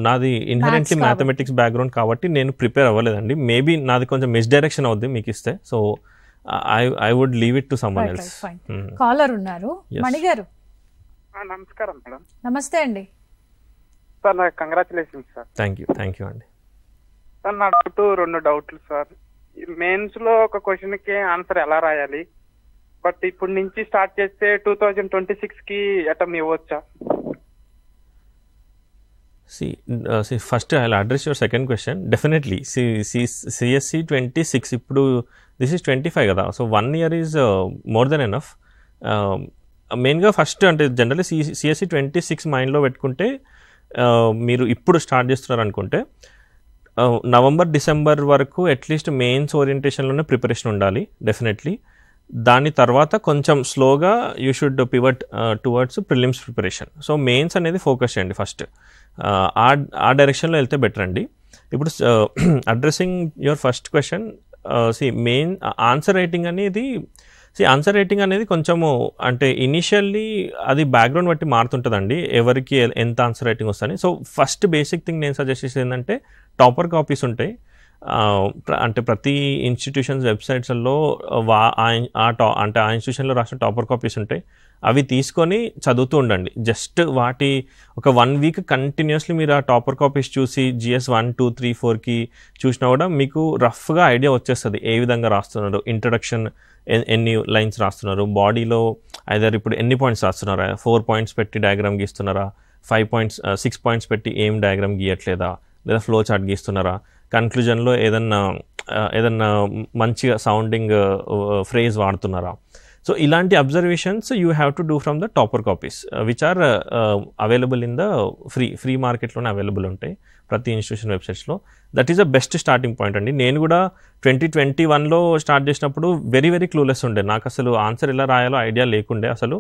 నాది ఇన్హెరెంట్లీ మ్యాథమెటిక్స్ బ్యాక్గ్రౌండ్ కాబట్టి నేను ప్రిపేర్ అవ్వలేదండి. మేబీ నాది కొంచెం మిస్డైరెక్షన్ అవుద్ది మీకు ఇస్తే, so I would leave it to someone else. Caller ఉన్నారు, మణి గారు. నమస్కారం మేడం. నమస్తే అండి సార్. నాకు కంగ్రాచులేషన్స్ సార్. థ్యాంక్ యూ అండి. సార్ నా రెండు డౌట్లు సార్. మెయిన్స్ లో ఒక క్వశ్చన్ కి ఆన్సర్ ఎలా రాయాలి, బట్ ఇప్పుడు నుంచి స్టార్ట్ చేస్తే 2026 కి attempt ఇవ్వచ్చా? See, first I'll address your second question. Definitely, CSC 26, ఇప్పుడు this is 25 కదా, so 1 year is more than enough. మెయిన్గా ఫస్ట్ అంటే జనరల్లీ CSC 26 మైండ్లో పెట్టుకుంటే, మీరు ఇప్పుడు స్టార్ట్ చేస్తున్నారు అనుకుంటే నవంబర్ డిసెంబర్ వరకు అట్లీస్ట్ మెయిన్స్ ఓరియంటేషన్లోనే ప్రిపరేషన్ ఉండాలి డెఫినెట్లీ. దాని తర్వాత కొంచెం స్లోగా you should pivot towards prelims preparation. So mains అనేది ఫోకస్ చేయండి ఫస్ట్, ఆ డైరెక్షన్లో వెళ్తే బెటర్ అండి. ఇప్పుడు addressing your first question, main answer writing అనేది కొంచెము అంటే ఇనిషియల్లీ అది బ్యాక్గ్రౌండ్ బట్టి మారుతుంటుందండి, ఎవరికి ఎంత ఆన్సర్ రైటింగ్ వస్తుంది. సో ఫస్ట్ బేసిక్ థింగ్ నేను సజెస్ట్ చేసేది ఏంటంటే టాపర్ కాపీస్ ఉంటాయి, అంటే ప్రతి ఇన్స్టిట్యూషన్స్ వెబ్సైట్స్లో అంటే ఆ ఇన్స్టిట్యూషన్లో రాసిన టాపర్ కాపీస్ ఉంటాయి, అవి తీసుకొని చదువుతూ ఉండండి. జస్ట్ వాటి ఒక 1 వీక్ కంటిన్యూస్లీ మీరు ఆ టాపర్ కాపీస్ చూసి GS 1, 2, 3, 4కి చూసినా కూడా మీకు రఫ్గా ఐడియా వచ్చేస్తుంది ఏ విధంగా రాస్తున్నారు, ఇంట్రడక్షన్ ఎన్ని లైన్స్ రాస్తున్నారు, బాడీలో ఐదర్ ఇప్పుడు ఎన్ని పాయింట్స్ రాస్తున్నారా, 4 పాయింట్స్ పెట్టి డయాగ్రామ్ గీస్తున్నారా, 5 పాయింట్స్ 6 పాయింట్స్ పెట్టి ఏం డయాగ్రామ్ గీయట్లేదా, లేదా ఫ్లో చార్ట్ గీస్తున్నారా, కన్క్లూజన్లో ఏదన్నా మంచిగా సౌండింగ్ ఫ్రేజ్ వాడుతున్నారా. సో ఇలాంటి observations you have to do from the topper copies which are available in the free మార్కెట్లోనే అవైలబుల్ ఉంటాయి ప్రతి ఇన్స్టిట్యూషన్ వెబ్సైట్స్లో. That is the best starting point అండి. నేను కూడా 2021లో స్టార్ట్ చేసినప్పుడు వెరీ క్లూలెస్ ఉండే, నాకు అసలు ఆన్సర్ ఎలా రాయాలో ఐడియా లేకుండే అసలు.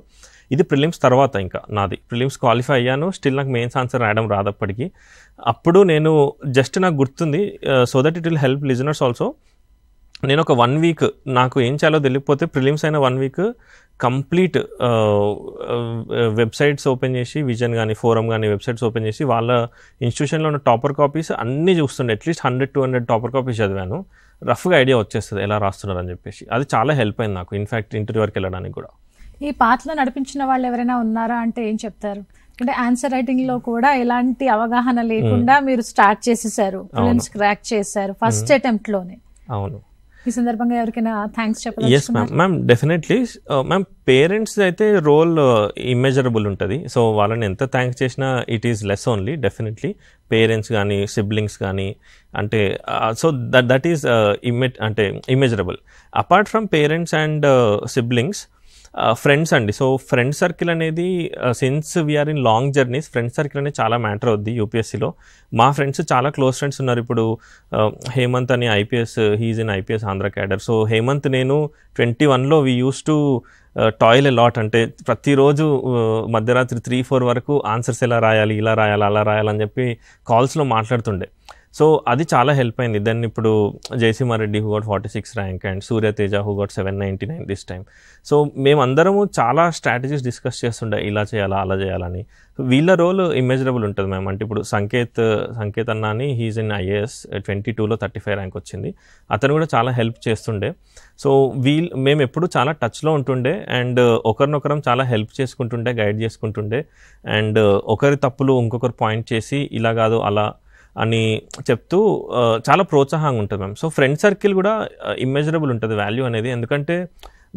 ఇది ప్రిలిమ్స్ తర్వాత ఇంకా నాది ప్రిలిమ్స్ క్వాలిఫై అయ్యాను, స్టిల్ నాకు మెయిన్స్ ఆన్సర్ రాయడం రాదప్పటికి. అప్పుడు నేను జస్ట్ నాకు గుర్తుంది, so that it will help listeners also, నేను ఒక 1 వీక్ నాకు ఏం చేయాలో తెలియకపోతే ప్రిలిమ్స్ అయిన 1 వీక్ కంప్లీట్ వెబ్సైట్స్ ఓపెన్ చేసి, విజన్ కానీ ఫోరం కానీ వెబ్సైట్స్ ఓపెన్ చేసి వాళ్ళ ఇన్స్టిట్యూషన్లో ఉన్న టాపర్ కాపీస్ అన్నీ చూస్తుండే. అట్లీస్ట్ 100-200 టాపర్ కాపీస్ చదివాను, రఫ్గా ఐడియా వచ్చేస్తుంది ఎలా రాస్తున్నారు అని చెప్పేసి. అది చాలా హెల్ప్ అయింది నాకు ఇన్ఫ్యాక్ట్ ఇంటర్వ్యూ వరకు వెళ్ళడానికి కూడా. ఈ పాత్రలో నడిపించిన వాళ్ళు ఎవరైనా ఉన్నారా అంటే ఏం చెప్తారు? అంటే ఆన్సర్ రైటింగ్ లో కూడా ఎలాంటి అవగాహన లేకుండా మీరు స్టార్ట్ చేసేసారు, ప్రిలిమ్స్ క్రాక్ చేశారు ఫస్ట్ అటెంప్ట్ లోనే. అవును. ఈ సందర్భంగా ఎవరికైనా థ్యాంక్స్ చెప్పాలి? Yes ma'am, definitely ma'am. Parents అయితే రోల్ ఇమ్మెజరబుల్ ఉంటుంది, సో వాళ్ళని ఎంత థ్యాంక్స్ చేసినా it is less only. Definitely parents కానీ సిబ్లింగ్స్ కానీ అంటే so that is immeasurable. Apart from parents and siblings, friends అండి. సో ఫ్రెండ్ సర్కిల్ అనేది since we're in long journeys, friend circle అనేది చాలా మ్యాటర్ అవుద్ది యూపీఎస్సీలో. మా ఫ్రెండ్స్ చాలా క్లోజ్ ఫ్రెండ్స్ ఉన్నారు. ఇప్పుడు హేమంత్ అని IPS, he is in IPS Andhra cadre. So Hemanth నేను 21లో we use to toil a lot, అంటే ప్రతిరోజు మధ్యరాత్రి 3-4 వరకు ఆన్సర్స్ ఎలా రాయాలి, ఇలా రాయాలి, అలా రాయాలని చెప్పి కాల్స్లో మాట్లాడుతుండే. సో అది చాలా హెల్ప్ అయింది. దెన్ ఇప్పుడు Jayasimha Reddy who got 46 rank and Surya Teja who got 799 this time. So మేమందరము చాలా స్ట్రాటజీస్ డిస్కస్ చేస్తుండే, ఇలా చేయాలా అలా చేయాలని. వీళ్ళ రోల్ ఇమ్మెజరబుల్ ఉంటుంది మ్యామ్. అంటే ఇప్పుడు సంకేత్ అన్న అని హీఈస్ ఇన్ IAS 22లో 35 ర్యాంక్ వచ్చింది, అతను కూడా చాలా హెల్ప్ చేస్తుండే. సో మేము ఎప్పుడు చాలా టచ్లో ఉంటుండే అండ్ ఒకరినొకరం చాలా హెల్ప్ చేసుకుంటుండే, గైడ్ చేసుకుంటుండే. అండ్ ఒకరి తప్పులు ఇంకొకరు పాయింట్ చేసి ఇలా కాదు అలా అని చెప్తూ చాలా ప్రోత్సాహంగా ఉంటుంది మ్యామ్. సో ఫ్రెండ్ సర్కిల్ కూడా ఇమ్మెజరబుల్ ఉంటుంది వాల్యూ అనేది. ఎందుకంటే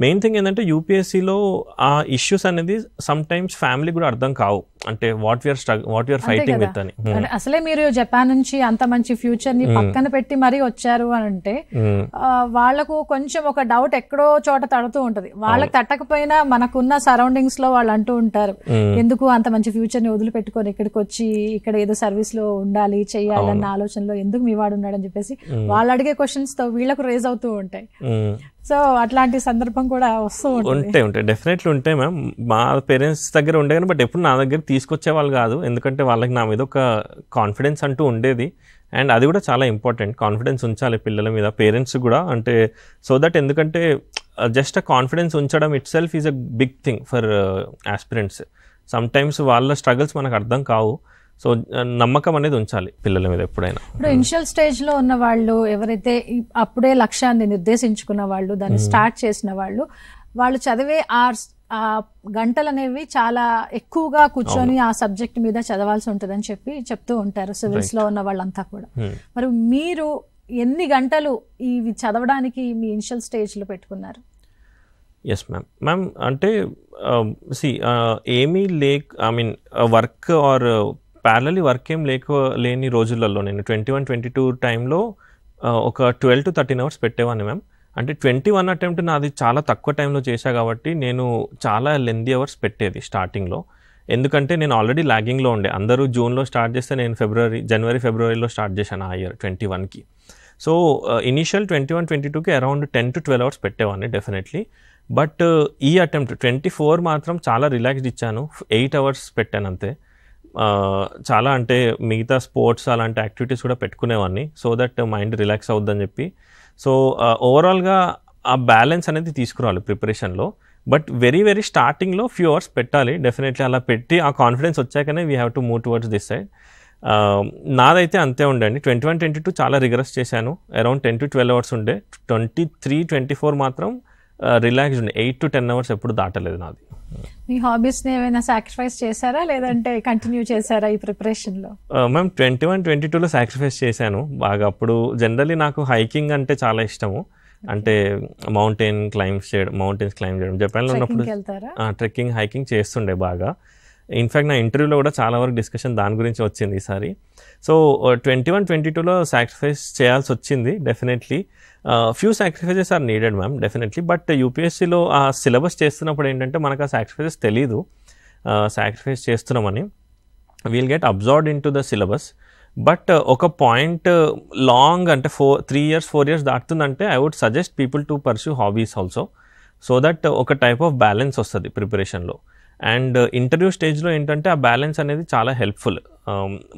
మెయిన్ థింగ్ ఏంటంటే యూపీఎస్సీలో ఆ ఇష్యూస్ అనేది సమ్ టైమ్స్ ఫ్యామిలీ కూడా అర్థం కావు, అంటే వాట్ వీఆర్ ఫైటింగ్ విత్ అని. అసలే మీరు జపాన్ నుంచి అంత మంచి ఫ్యూచర్ ని పక్కన పెట్టి మరీ వచ్చారు అని అంటే వాళ్లకు కొంచెం ఒక డౌట్ ఎక్కడో చోట తడుతూ ఉంటది. వాళ్ళకి తట్టకపోయినా మనకున్న సరౌండింగ్స్ లో వాళ్ళు అంటూ ఉంటారు, ఎందుకు అంత మంచి ఫ్యూచర్ ని వదిలిపెట్టుకొని ఇక్కడికి వచ్చి ఇక్కడ ఏదో సర్వీస్ లో ఉండాలి చెయ్యాలన్న ఆలోచనలో ఎందుకు మీ వాడు ఉన్నాడని చెప్పేసి వాళ్ళు అడిగే క్వశ్చన్స్ తో వీళ్ళకు రేజ్ అవుతూ ఉంటాయి. సో అట్లాంటి సందర్భం కూడా వస్తూ ఉంటాయి డెఫినెట్లీ ఉంటాయి మ్యామ్. మా పేరెంట్స్ దగ్గర ఉండే కానీ బట్ ఎప్పుడు నా దగ్గర తీసుకొచ్చే వాళ్ళు కాదు, ఎందుకంటే వాళ్ళకి నా మీద ఒక కాన్ఫిడెన్స్ అంటూ ఉండేది. అండ్ అది కూడా చాలా ఇంపార్టెంట్, కాన్ఫిడెన్స్ ఉంచాలి పిల్లల మీద, పేరెంట్స్ కూడా. అంటే సో దట్ ఎందుకంటే జస్ట్ ఆ కాన్ఫిడెన్స్ ఉంచడం itself is a big thing for aspirants. Sometimes వాళ్ళ స్ట్రగుల్స్ మనకు అర్థం కావు. సో నమ్మకం అనేది ఉంచాలి పిల్లల మీద ఎప్పుడైనా. ఇప్పుడు ఇనిషియల్ స్టేజ్లో ఉన్న వాళ్ళు ఎవరైతే అప్పుడే లక్ష్యాన్ని నిర్దేశించుకున్న వాళ్ళు, దాన్ని స్టార్ట్ చేసిన వాళ్ళు చదివే గంటలు అనేవి చాలా ఎక్కువగా కూర్చొని ఆ సబ్జెక్ట్ మీద చదవాల్సి ఉంటుందని చెప్తూ ఉంటారు సివిల్స్ లో ఉన్న వాళ్ళంతా కూడా. మరి మీరు ఎన్ని గంటలు ఇవి చదవడానికి మీ ఇనిషియల్ స్టేజ్ లో పెట్టుకున్నారు? ఎస్ మ్యామ్ అంటే ఏమీ వర్క్ ఆర్ ప్యారలీ వర్క్ ఏం లేని రోజులలో నేను 21-22 టైంలో ఒక 12 to 13 hours పెట్టేవాడిని మ్యామ్. అంటే 21 అటెంప్ట్ నాది చాలా తక్కువ టైంలో చేశా కాబట్టి నేను చాలా లెందీ అవర్స్ పెట్టేది స్టార్టింగ్లో. ఎందుకంటే నేను ఆల్రెడీ లాగింగ్లో ఉండే, అందరూ జూన్లో స్టార్ట్ చేస్తే నేను జనవరి ఫిబ్రవరిలో స్టార్ట్ చేశాను ఆ ఇయర్ 21కి. సో ఇనీషియల్ 21-22కి అరౌండ్ 10 to 12 hours పెట్టేవాడిని డెఫినెట్లీ. బట్ ఈ అటెంప్ట్ 24 మాత్రం చాలా రిలాక్స్డ్ ఇచ్చాను, 8 hours పెట్టాను అంతే. చాలా అంటే మిగతా స్పోర్ట్స్ అలాంటి యాక్టివిటీస్ కూడా పెట్టుకునేవాడిని సో దట్ మైండ్ రిలాక్స్ అవుద్దని చెప్పి. సో ఓవరాల్గా ఆ బ్యాలెన్స్ అనేది తీసుకురావాలి ప్రిపరేషన్లో. బట్ వెరీ స్టార్టింగ్లో ఫ్యూ అవర్స్ పెట్టాలి డెఫినెట్లీ. అలా పెట్టి ఆ కాన్ఫిడెన్స్ వచ్చాకనే we have to move towards this side. నాదైతే అంతే ఉండండి. 21-22 చాలా రిగరస్ చేశాను, అరౌండ్ 10 to 12 hours ఉండే. 23-24 మాత్రం రిలాక్స్డ్ ఉండే, 8 to 10 hours ఎప్పుడు దాటలేదు నాది. మీ హాబీస్ని ఏమైనా సాక్రిఫైస్ చేశారా లేదంటే కంటిన్యూ చేశారా ఈ ప్రిపరేషన్లో? మ్యామ్ 21-22లో సాక్రిఫైస్ చేశాను బాగా. అప్పుడు జనరలీ నాకు హైకింగ్ అంటే చాలా ఇష్టము. అంటే మౌంటైన్స్ క్లైమ్ చేయడం జపాన్లో ఉన్నప్పుడు ట్రెక్కింగ్ హైకింగ్ చేస్తుండే బాగా. ఇన్ఫ్యాక్ట్ నా ఇంటర్వ్యూలో కూడా చాలా వరకు డిస్కషన్ దాని గురించి వచ్చింది ఈసారి. సో 21-22లో సాక్రిఫైస్ చేయాల్సి వచ్చింది definitely. Few sacrifices are needed ma'am definitely. But యూపీఎస్సీలో ఆ సిలబస్ చేస్తున్నప్పుడు ఏంటంటే మనకు ఆ సాక్రిఫైజెస్ తెలీదు సాక్రిఫైస్ చేస్తున్నామని. We'll get absorbed into the syllabus. But ఒక పాయింట్ లాంగ్ అంటే 3 years 4 years దాటుతుందంటే I would suggest people to pursue hobbies also, so that ఒక టైప్ ఆఫ్ బ్యాలెన్స్ వస్తుంది ప్రిపరేషన్లో. అండ్ ఇంటర్వ్యూ స్టేజ్లో ఏంటంటే ఆ బ్యాలెన్స్ అనేది చాలా హెల్ప్ఫుల్.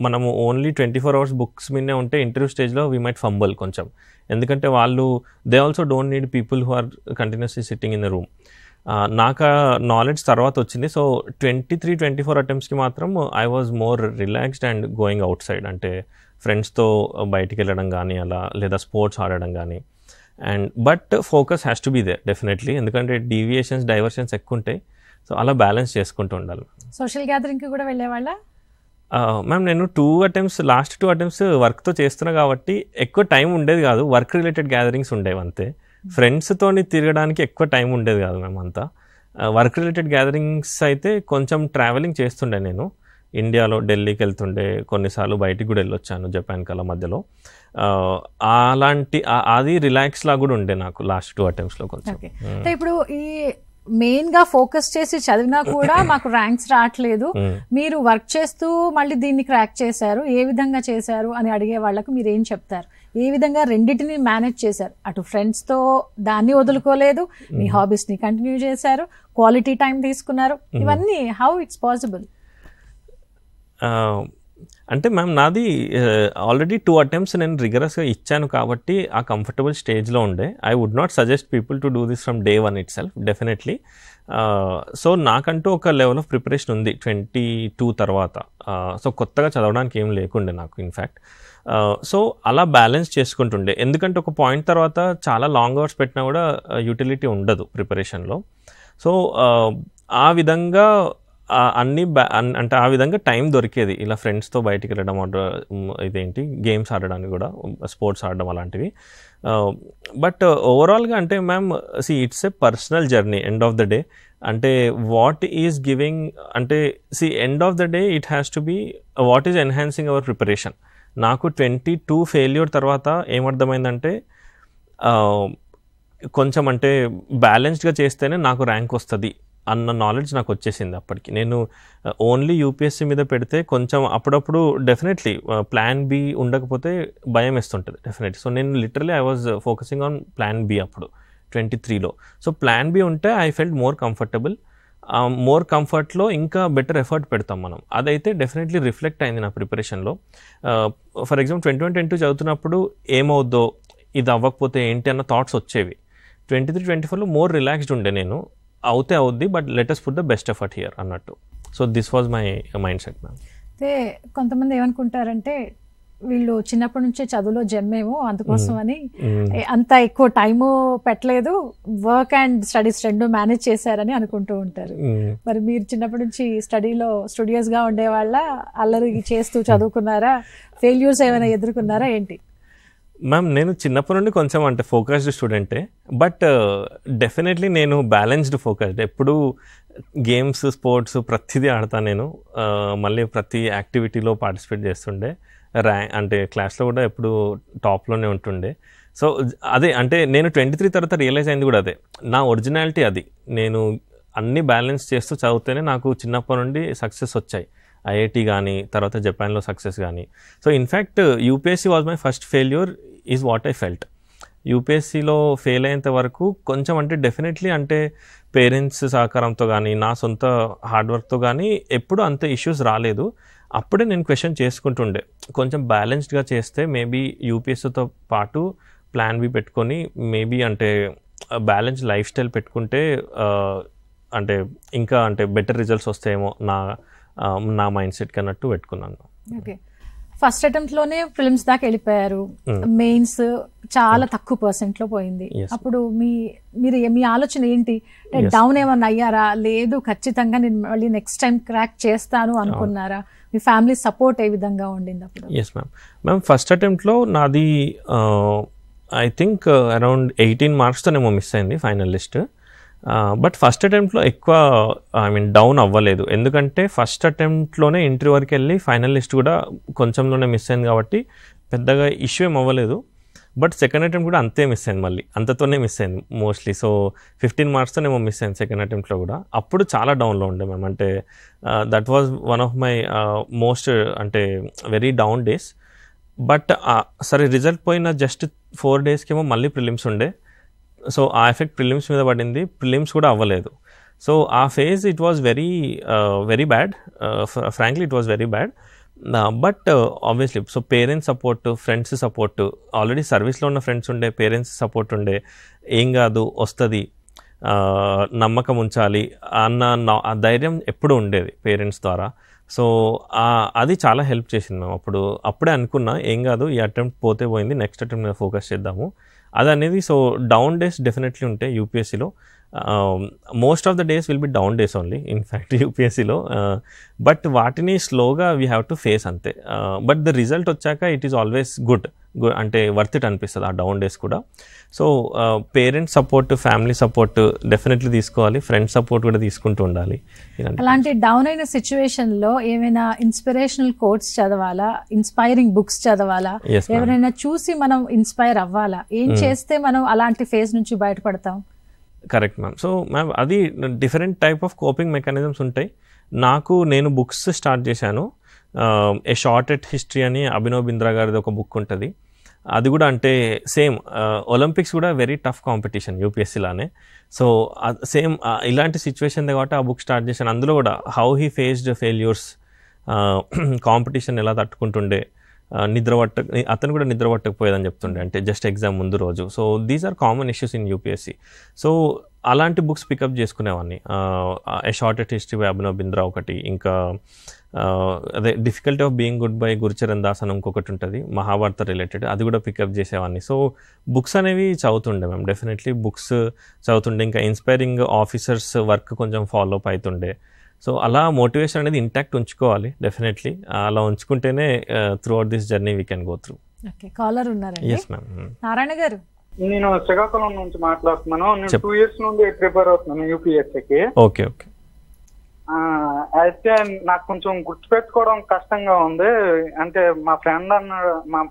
మనము ఓన్లీ 24 hours బుక్స్ మీదే ఉంటే ఇంటర్వ్యూ స్టేజ్లో వీ మైట్ ఫంబుల్ కొంచెం, ఎందుకంటే వాళ్ళు they also don't need people who are continuously sitting in the room. నాకు ఆ నాలెడ్జ్ తర్వాత వచ్చింది. సో 23-24 అటెంప్ట్స్కి మాత్రం I was more relaxed and going outside, అంటే ఫ్రెండ్స్తో బయటికి వెళ్ళడం కానీ అలా, లేదా స్పోర్ట్స్ ఆడడం కానీ. And but focus has to be there definitely, ఎందుకంటే డైవర్షన్స్ ఎక్కువ ఉంటాయి. సో అలా బ్యాలెన్స్ చేసుకుంటూ ఉండాలి. సోషల్ గ్యాదరింగ్కి కూడా వెళ్ళేవాళ్ళ? మ్యామ్ నేను లాస్ట్ 2 attempts వర్క్తో చేస్తున్నా కాబట్టి ఎక్కువ టైం ఉండేది కాదు. వర్క్ రిలేటెడ్ గ్యాదరింగ్స్ ఉండేవి అంతే. ఫ్రెండ్స్తోని తిరగడానికి ఎక్కువ టైం ఉండేది కాదు మ్యామ్ అంతా. వర్క్ రిలేటెడ్ గ్యాదరింగ్స్ అయితే కొంచెం ట్రావెలింగ్ చేస్తుండే నేను. ఇండియాలో ఢిల్లీకి వెళ్తుండే, కొన్నిసార్లు బయటికి కూడా వెళ్ళొచ్చాను జపాన్కి అలా మధ్యలో. అలాంటి అది రిలాక్స్ లా కూడా ఉండే నాకు లాస్ట్ 2 attemptsలో కొంచెం. అంటే ఇప్పుడు ఈ మెయిన్ గా ఫోకస్ చేసి చదివినా కూడా మాకు ర్యాంక్స్ రావట్లేదు, మీరు వర్క్ చేస్తూ మళ్ళీ దీన్ని క్రాక్ చేశారు, ఏ విధంగా చేశారు అని అడిగే వాళ్ళకు మీరు ఏం చెప్తారు? ఏ విధంగా రెండింటిని మేనేజ్ చేశారు? అటు ఫ్రెండ్స్ తో దాన్ని వదులుకోలేదు, మీ హాబీస్ ని కంటిన్యూ చేశారు, క్వాలిటీ టైం తీసుకున్నారు, ఇవన్నీ హౌ ఇట్స్ పాసిబుల్? అంటే మ్యామ్ నాది ఆల్రెడీ 2 attempts నేను రిగరస్గా ఇచ్చాను కాబట్టి ఆ కంఫర్టబుల్ స్టేజ్లో ఉండే. I would not suggest people to do this from day 1 itself definitely. So నాకంటూ ఒక లెవెల్ ఆఫ్ ప్రిపరేషన్ ఉంది 22 తర్వాత. సో కొత్తగా చదవడానికి ఏం లేకుండే నాకు ఇన్ఫ్యాక్ట్. సో అలా బ్యాలెన్స్ చేసుకుంటుండే, ఎందుకంటే ఒక పాయింట్ తర్వాత చాలా లాంగ్ అవర్స్ పెట్టినా కూడా యూటిలిటీ ఉండదు ప్రిపరేషన్లో. సో ఆ విధంగా అంటే ఆ విధంగా టైం దొరికేది ఇలా ఫ్రెండ్స్తో బయటికి వెళ్ళడం, ఇదేంటి గేమ్స్ ఆడడానికి కూడా, స్పోర్ట్స్ ఆడడం అలాంటివి. బట్ ఓవరాల్గా అంటే ma'am it's a personal journey end of the day. అంటే వాట్ ఈజ్ గివింగ్ అంటే end of the day it has to be what is enhancing our preparation. నాకు 22 ఫెయిల్యూర్ తర్వాత ఏమర్థమైందంటే కొంచెం అంటే బ్యాలెన్స్డ్గా చేస్తేనే నాకు ర్యాంక్ వస్తుంది అన్న నాలెడ్జ్ నాకు వచ్చేసింది అప్పటికి. నేను ఓన్లీ యూపీఎస్సీ మీద పెడితే కొంచెం అప్పుడప్పుడు డెఫినెట్లీ ప్లాన్ బి ఉండకపోతే భయం వేస్తుంటుంది డెఫినెట్లీ. సో నేను literally I was focusing on plan B అప్పుడు 23లో. సో ప్లాన్ బి ఉంటే I felt more comfortable. More కంఫర్ట్లో ఇంకా బెటర్ ఎఫర్ట్ పెడతాం మనం. అదైతే డెఫినెట్లీ రిఫ్లెక్ట్ అయింది నా ప్రిపరేషన్లో. ఫర్ ఎగ్జాంపుల్ 21-22 చదువుతున్నప్పుడు ఏమవుద్దో, ఇది అవ్వకపోతే ఏంటి అన్న థాట్స్ వచ్చేవి. 23-24లో మోర్ రిలాక్స్డ్ ఉండే నేను, అవుతే అవుద్ది but let us put the best effort here అన్నట్టు. So this was my mind set ma'am. అయితే కొంతమంది ఏమనుకుంటారంటే వీళ్ళు చిన్నప్పటి నుంచే చదువులో జమ్మేమో అందుకోసం అని అంత ఎక్కువ టైము పెట్టలేదు, వర్క్ అండ్ స్టడీస్ రెండు మేనేజ్ చేశారని అనుకుంటూ ఉంటారు. మరి మీరు చిన్నప్పటి నుంచి స్టడీలో స్టూడియోస్ గా ఉండేవాళ్ళ, అల్లరి చేస్తూ చదువుకున్నారా, ఫెయిల్యూర్స్ ఏమైనా ఎదుర్కొన్నారా ఏంటి? మ్యామ్ నేను చిన్నప్పటి నుండి కొంచెం అంటే ఫోకస్డ్ స్టూడెంటే, బట్ డెఫినెట్లీ నేను బ్యాలెన్స్డ్ ఫోకస్డ్. ఎప్పుడు గేమ్స్ స్పోర్ట్స్ ప్రతిదీ ఆడతాను నేను. మళ్ళీ ప్రతి యాక్టివిటీలో పార్టిసిపేట్ చేస్తుండే. అంటే క్లాస్లో కూడా ఎప్పుడు టాప్లోనే ఉంటుండే. సో అదే అంటే నేను 23 తర్వాత రియలైజ్ అయింది కూడా అదే, నా ఒరిజినాలిటీ అది. నేను అన్నీ బ్యాలెన్స్ చేస్తూ చదివితేనే నాకు చిన్నప్పటి నుండి సక్సెస్ వచ్చాయి. ఐఐటి కానీ, తర్వాత జపాన్లో సక్సెస్ కానీ. So in fact UPSC was my first failure is what I felt. యూపీఎస్సీలో ఫెయిల్ అయ్యేంత వరకు కొంచెం అంటే డెఫినెట్లీ అంటే పేరెంట్స్ సహకారంతో కానీ, నా సొంత హార్డ్ వర్క్తో కానీ ఎప్పుడు అంత ఇష్యూస్ రాలేదు. అప్పుడే నేను క్వశ్చన్ చేసుకుంటుండే, కొంచెం బ్యాలెన్స్డ్గా చేస్తే మేబీ యూపీఎస్సీతో పాటు ప్లాన్ బి పెట్టుకొని మేబీ అంటే బ్యాలెన్స్ లైఫ్ స్టైల్ పెట్టుకుంటే అంటే ఇంకా అంటే బెటర్ రిజల్ట్స్ వస్తాయేమో నా మైండ్ సెట్కి అన్నట్టు పెట్టుకున్నాను. ఓకే, ఫస్ట్ అటెంప్ట్లోనే ఫిల్మ్స్ దాకా వెళ్ళిపోయారు. మెయిన్స్ చాలా తక్కువ పర్సెంట్లో పోయింది. అప్పుడు మీరు మీ ఆలోచన ఏంటి? డౌన్ ఏమన్నా అయ్యారా? లేదు ఖచ్చితంగా నేను మళ్ళీ నెక్స్ట్ టైం క్రాక్ చేస్తాను అనుకున్నారా? మీ ఫ్యామిలీ సపోర్ట్ ఏ విధంగా ఉండింది అప్పుడు? ఎస్ మ్యామ్ ఫస్ట్ అటెంప్ట్లో నాది ఐ థింక్ అరౌండ్ 18 మార్క్స్తోనేమో మిస్ అయింది ఫైనల్ లిస్ట్. బట్ ఫస్ట్ అటెంప్ట్లో ఎక్కువ డౌన్ అవ్వలేదు, ఎందుకంటే ఫస్ట్ అటెంప్ట్లోనే ఇంటర్వ్యూ వరకు వెళ్ళి ఫైనల్ లిస్ట్ కూడా కొంచెంలోనే మిస్ అయింది కాబట్టి పెద్దగా ఇష్యూ ఏం అవ్వలేదు. బట్ సెకండ్ అటెంప్ట్ కూడా అంతే మిస్ అయింది, మళ్ళీ అంతతోనే మిస్ అయింది మోస్ట్లీ. సో 15 మార్క్స్తోనేమో మిస్ అయింది సెకండ్ అటెంప్ట్లో కూడా. అప్పుడు చాలా డౌన్లో ఉండే మేము, అంటే that was one of my most అంటే వెరీ డౌన్ డేస్. బట్ సరే రిజల్ట్ పోయిన జస్ట్ 4 డేస్కేమో మళ్ళీ ప్రిలిమ్స్ ఉండే. సో ఆ ఎఫెక్ట్ ప్రిలిమ్స్ మీద పడింది, ప్రిలిమ్స్ కూడా అవ్వలేదు. సో ఆ phase it was very bad, frankly it was very bad. But obviously so parents support, friends support, already సర్వీస్లో ఉన్న ఫ్రెండ్స్ ఉండే, పేరెంట్స్ సపోర్ట్ ఉండే, ఏం కాదు వస్తుంది, నమ్మకం ఉంచాలి అన్న ధైర్యం ఎప్పుడు ఉండేది పేరెంట్స్ ద్వారా. సో అది చాలా హెల్ప్ చేసింది మేము. అప్పుడే అనుకున్నా ఏం కాదు, ఈ అటెంప్ట్ పోతే పోయింది, నెక్స్ట్ అటెంప్ట్ మీద ఫోకస్ చేద్దాము అది అనేది. సో డౌన్ డేస్ డెఫినెట్లీ ఉంటాయి యూపీఎస్సీలో. Most of the days will be down days only in fact యూపీఎస్సీలో. బట్ వాటిని స్లోగా వీ హ్యావ్ టు ఫేస్ అంతే. బట్ ద రిజల్ట్ వచ్చాక ఇట్ ఈస్ ఆల్వేస్ గుడ్, అంటే వర్త్ ఇట్ అనిపిస్తుంది ఆ డౌన్ డేస్ కూడా. So parents support, family support definitely తీసుకోవాలి, ఫ్రెండ్స్ సపోర్ట్ కూడా తీసుకుంటూ ఉండాలి. అలాంటి డౌన్ అయిన సిచ్యువేషన్లో ఏమైనా ఇన్స్పిరేషనల్ కోట్స్ చదవాలా, ఇన్స్పైరింగ్ బుక్స్ చదవాలా, ఎవరైనా చూసి మనం ఇన్స్పైర్ అవ్వాలా? ఏం చేస్తే మనం అలాంటి ఫేజ్ నుంచి బయటపడతాం? Correct ma'am. సో మ్యామ్ అది different type of coping mechanisms ఉంటాయి. నేను బుక్స్ స్టార్ట్ చేశాను. ఏ షార్ట్ ఎట్ హిస్టరీ అని అభినవ్ బింద్రా గారిది ఒక బుక్ ఉంటుంది. అది కూడా అంటే సేమ్ ఒలింపిక్స్ కూడా వెరీ టఫ్ కాంపిటీషన్ యూపీఎస్సీలానే. సో సేమ్ ఇలాంటి సిచ్యువేషన్ కాబట్టి ఆ బుక్ స్టార్ట్ చేశాను. అందులో కూడా how he faced failures, competition ఎలా తట్టుకుంటుండే, అతను కూడా నిద్ర పట్టకపోయేదని చెప్తుండే, అంటే జస్ట్ ఎగ్జామ్ ముందు రోజు. So these are common issues in UPSC. So అలాంటి బుక్స్ పికప్ చేసుకునేవాడిని. A shot at history by Abhinav Bindra ఒకటి, ఇంకా అదే difficulty of being good by Gurcharan Das అని ఇంకొకటి ఉంటుంది, మహాభారత రిలేటెడ్, అది కూడా పికప్ చేసేవాడిని. సో బుక్స్ అనేవి చదువుతుండే మేము, డెఫినెట్లీ బుక్స్ చదువుతుండే. ఇంకా ఇన్స్పైరింగ్ ఆఫీసర్స్ వర్క్ కొంచెం ఫాలో అప్ అవుతుండే. సో అలా మోటివేషన్ అనేది ఇంటాక్ట్ ఉంచుకోవాలి డెఫినెట్లీ. అలా ఉంచుకుంటేనే throughout this journey we can go through. Okay, caller ఉన్నారు. Yes ma'am. నారాయణ గారు, నేను శ్రీకాకుళం నుంచి మాట్లాడుతున్నాను. నేను 2 years నుండి ప్రిపేర్ అవుతున్నాను యూపీఎస్సీకి. Okay okay. అయితే నాకు కొంచెం గుర్తుపెట్టుకోవడం కష్టంగా ఉంది. అంటే మా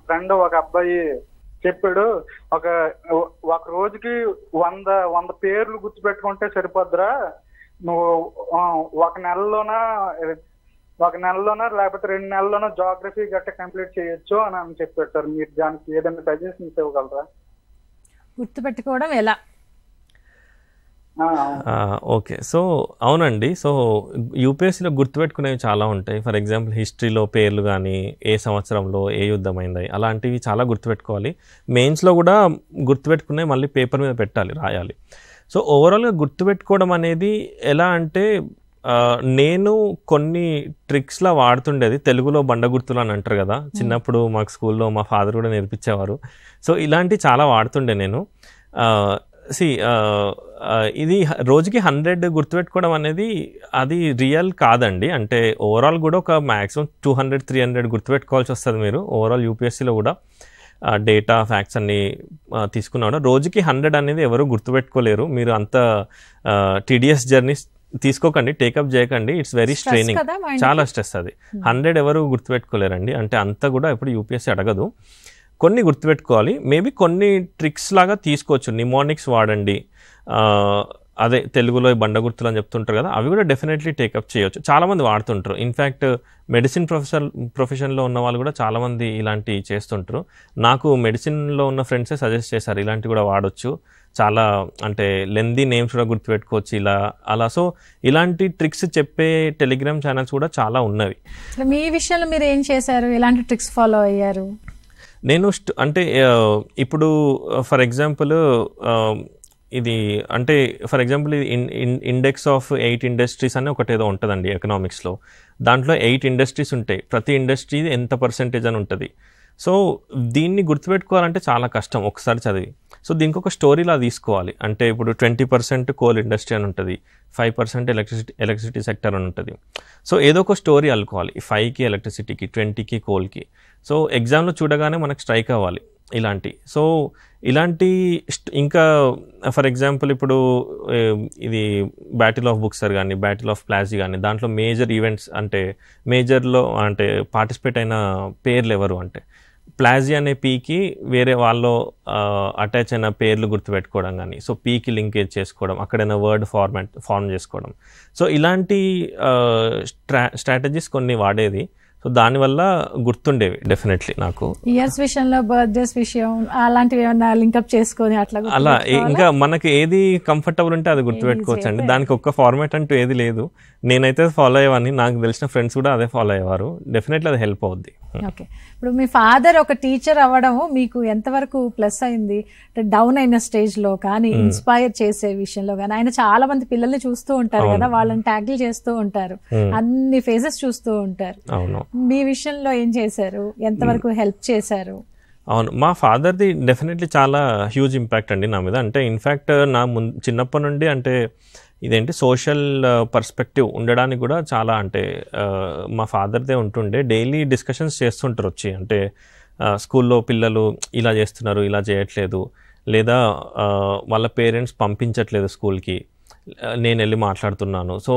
ఫ్రెండ్ ఒక అబ్బాయి చెప్పాడు, ఒక రోజుకి 100 పేర్లు గుర్తుపెట్టుకుంటే సరిపోద్దురా, నువ్వు ఒక నెలలోనా లేకపోతే 2 నెలల్లోనో జాగ్రఫీ గట్ట కంప్లీట్ చేయొచ్చు అని చెప్పారు సార్. మీరు దానికి ఏదైనా సజెషన్స్ ఇవ్వగలరా? గుర్తుపెట్టుకోవడం ఎలా? ఓకే. సో అవునండి. సో యూపీఎస్సీలో గుర్తుపెట్టుకునేవి చాలా ఉంటాయి. ఫర్ ఎగ్జాంపుల్ హిస్టరీలో పేర్లు కానీ, ఏ సంవత్సరంలో ఏ యుద్ధం అయింది, అలాంటివి చాలా గుర్తుపెట్టుకోవాలి. మెయిన్స్లో కూడా గుర్తుపెట్టుకునే మళ్ళీ పేపర్ మీద పెట్టాలి, రాయాలి. సో ఓవరాల్గా గుర్తుపెట్టుకోవడం అనేది ఎలా అంటే, నేను కొన్ని ట్రిక్స్లా వాడుతుండేది. తెలుగులో బండ గుర్తులు అని అంటారు కదా, చిన్నప్పుడు మాకు స్కూల్లో మా ఫాదర్ కూడా నేర్పించేవారు. సో ఇలాంటివి చాలా వాడుతుండే నేను. ఇది రోజుకి 100 గుర్తుపెట్టుకోవడం అనేది అది రియల్ కాదండి. అంటే ఓవరాల్ కూడా ఒక మ్యాక్సిమం 200-300 గుర్తుపెట్టుకోవాల్సి వస్తుంది మీరు ఓవరాల్ యూపీఎస్సీలో కూడా. డేటా ఫ్యాక్ట్స్ అన్ని తీసుకున్నాడు. రోజుకి 100 అనేది ఎవరు గుర్తుపెట్టుకోలేరు. మీరు అంత టీడీఎస్ జర్నీ తీసుకోకండి, టేకప్ చేయకండి. ఇట్స్ వెరీ స్ట్రెయినింగ్, చాలా స్ట్రెస్ అది. 100 ఎవరు గుర్తుపెట్టుకోలేరండి. అంటే అంతా కూడా ఎప్పుడు యూపీఎస్సీ అడగదు. కొన్ని గుర్తుపెట్టుకోవాలి. మేబీ కొన్ని ట్రిక్స్ లాగా తీసుకోవచ్చు. నిమోనిక్స్ వాడండి, అదే తెలుగులో బండ గుర్తులు అని చెప్తుంటారు కదా, అవి కూడా డెఫినెట్లీ టేకప్ చేయొచ్చు. చాలామంది వాడుతుంటారు. ఇన్ఫ్యాక్ట్ మెడిసిన్ ప్రొఫెషన్లో ఉన్న వాళ్ళు కూడా చాలామంది ఇలాంటివి చేస్తుంటారు. నాకు మెడిసిన్లో ఉన్న ఫ్రెండ్సే సజెస్ట్ చేశారు ఇలాంటివి కూడా వాడొచ్చు, చాలా అంటే లెందీ నేమ్స్ కూడా గుర్తుపెట్టుకోవచ్చు ఇలా అలా. సో ఇలాంటి ట్రిక్స్ చెప్పే టెలిగ్రామ్ ఛానల్స్ కూడా చాలా ఉన్నవి. మీ విషయంలో మీరు ఏం చేశారు, ఎలాంటి ట్రిక్స్ ఫాలో అయ్యారు? నేను అంటే ఇప్పుడు ఫర్ ఎగ్జాంపుల్ ఇది అంటే for example index of 8 industries అని ఒకటి ఏదో ఉంటుందండి ఎకనామిక్స్లో. దాంట్లో 8 ఇండస్ట్రీస్ ఉంటాయి. ప్రతి ఇండస్ట్రీ ఎంత పర్సెంటేజ్ అని ఉంటుంది. సో దీన్ని గుర్తుపెట్టుకోవాలంటే చాలా కష్టం ఒకసారి చదివి. సో దీనికి ఒక స్టోరీలా తీసుకోవాలి. అంటే ఇప్పుడు 20% కోల్ ఇండస్ట్రీ అని ఉంటుంది, 5% ఎలక్ట్రిసిటీ సెక్టర్ అని ఉంటుంది. సో ఏదో ఒక స్టోరీ అల్లుకోవాలి. 5కి ఎలక్ట్రిసిటీకి, 20కి కోల్కి. సో ఎగ్జామ్లో చూడగానే మనకు స్ట్రైక్ అవ్వాలి ఇలాంటి. సో ఇలాంటి ఇంకా ఫర్ ఎగ్జాంపుల్ ఇప్పుడు ఇది బ్యాటిల్ ఆఫ్ బుక్సర్ కానీ, బ్యాటిల్ ఆఫ్ ప్లాసీ కానీ, దాంట్లో మేజర్ ఈవెంట్స్ అంటే మేజర్లో అంటే పార్టిసిపేట్ అయిన పేర్లు ఎవరు అంటే, ప్లాజీ అనే పీకి వేరే వాళ్ళు అటాచ్ అయిన పేర్లు గుర్తుపెట్టుకోవడం కానీ, సో పీకి లింకేజ్ చేసుకోవడం, అక్కడైనా వర్డ్ ఫార్మ్ చేసుకోవడం. సో ఇలాంటి స్ట్రాటజీస్ కొన్ని వాడేది. సో దానివల్ల గుర్తుండేవి డెఫినెట్లీ నాకు. ఇయర్స్ విషయంలో, బర్త్డేస్ విషయం అలాంటివి ఏమన్నా లింకప్ చేసుకొని అలా ఇంకా మనకి ఏది కంఫర్టబుల్ ఉంటే అది గుర్తుపెట్టుకోవచ్చు అండి. దానికి ఒక్క ఫార్మాట్ అంటూ ఏది లేదు. నేనైతే ఫాలో అయ్యేవాడిని, నాకు తెలిసిన ఫ్రెండ్స్ కూడా అదే ఫాలో అయ్యేవారు. డెఫినెట్లీ అది హెల్ప్ అవుద్ది. ఓకే, ఇప్పుడు మీ ఫాదర్ ఒక టీచర్ అవ్వడము మీకు ఎంతవరకు ప్లస్ అయింది? డౌన్ అయిన స్టేజ్ లో కానీ, ఇన్స్పైర్ చేసే విషయంలో కానీ, ఆయన చాలా మంది పిల్లల్ని చూస్తూ ఉంటారు కదా, వాళ్ళని ట్యాకిల్ చేస్తూ ఉంటారు, అన్ని ఫేజెస్ చూస్తూ ఉంటారు. అవును, మీ విషయంలో ఏం చేశారు, ఎంతవరకు హెల్ప్ చేశారు? అవును, మా ఫాదర్ది డెఫినెట్లీ చాలా హ్యూజ్ ఇంపాక్ట్ అండి నా మీద. అంటే ఇన్ఫ్యాక్ట్ నా చిన్నప్పటి నుండి అంటే ఇదేంటి సోషల్ పర్స్పెక్టివ్ ఉండడానికి కూడా చాలా అంటే మా ఫాదర్దే ఉంటుండే. డైలీ డిస్కషన్స్ చేస్తుంటారు వచ్చి. అంటే స్కూల్లో పిల్లలు ఇలా చేస్తున్నారు, ఇలా చేయట్లేదు, లేదా వాళ్ళ పేరెంట్స్ పంపించట్లేదు స్కూల్కి, నేను వెళ్ళి మాట్లాడుతున్నాను. సో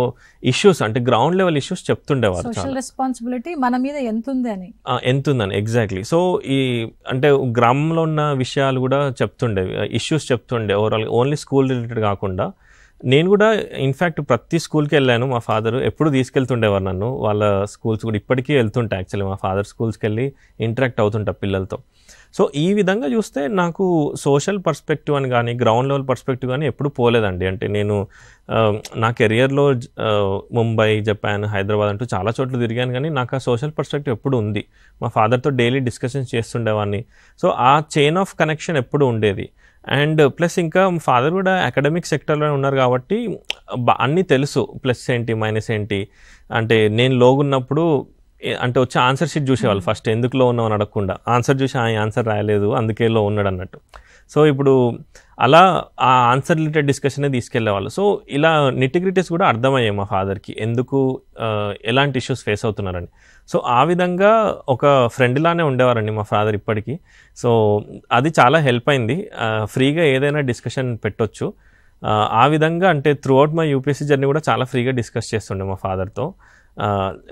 ఇష్యూస్ అంటే గ్రౌండ్ లెవెల్ ఇష్యూస్ చెప్తుండేవారు. సోషల్ రెస్పాన్సిబిలిటీ మన మీద ఎంతుందని ఎగ్జాక్ట్లీ. సో ఈ అంటే గ్రామంలో ఉన్న విషయాలు కూడా చెప్తుండేవి, ఇష్యూస్ చెప్తుండే ఓవరాల్, ఓన్లీ స్కూల్ రిలేటెడ్ కాకుండా. నేను కూడా ఇన్ఫ్యాక్ట్ ప్రతి స్కూల్కి వెళ్ళాను. మా ఫాదర్ ఎప్పుడు తీసుకెళ్తుండేవారు నన్ను, వాళ్ళ స్కూల్స్ కూడా ఇప్పటికీ వెళ్తుంటా. యాక్చువల్లీ మా ఫాదర్ స్కూల్స్కి వెళ్ళి ఇంటరాక్ట్ అవుతుంటా పిల్లలతో. సో ఈ విధంగా చూస్తే నాకు సోషల్ పర్స్పెక్టివ్ అని కానీ, గ్రౌండ్ లెవెల్ పర్స్పెక్టివ్ కానీ ఎప్పుడు పోలేదండి. అంటే నేను నా కెరియర్లో ముంబై, జపాన్, హైదరాబాద్ అంటూ చాలా చోట్ల తిరిగాను, కానీ నాకు ఆ సోషల్ పర్స్పెక్టివ్ ఎప్పుడు ఉంది. మా ఫాదర్తో డైలీ డిస్కషన్స్ చేస్తుండేవాడిని. సో ఆ చైన్ ఆఫ్ కనెక్షన్ ఎప్పుడు ఉండేది. అండ్ ప్లస్ ఇంకా ఫాదర్ కూడా అకాడమిక్ సెక్టర్లో ఉన్నారు కాబట్టి అన్నీ తెలుసు, ప్లస్ ఏంటి మైనస్ ఏంటి. అంటే నేను లోగున్నప్పుడు అంటే వచ్చి ఆన్సర్ షీట్ చూసేవాళ్ళు ఫస్ట్, ఎందుకు లో ఉన్నామని అడగకుండా ఆన్సర్ చూసి ఆన్సర్ రాయలేదు అందుకే లో ఉన్నాడు అన్నట్టు. సో ఇప్పుడు అలా ఆ ఆన్సర్ రిలేటెడ్ డిస్కషనే తీసుకెళ్లేవాళ్ళు. సో ఇలా నిటిగ్రిటీస్ కూడా అర్థమయ్యాయి మా ఫాదర్కి, ఎందుకు ఎలాంటి ఇష్యూస్ ఫేస్ అవుతున్నారని. సో ఆ విధంగా ఒక ఫ్రెండ్లానే ఉండేవారండి మా ఫాదర్ ఇప్పటికీ. సో అది చాలా హెల్ప్ అయింది. ఫ్రీగా ఏదైనా డిస్కషన్ పెట్టొచ్చు. ఆ విధంగా అంటే through out my UPSC journey కూడా చాలా ఫ్రీగా డిస్కస్ చేస్తుండే మా ఫాదర్తో.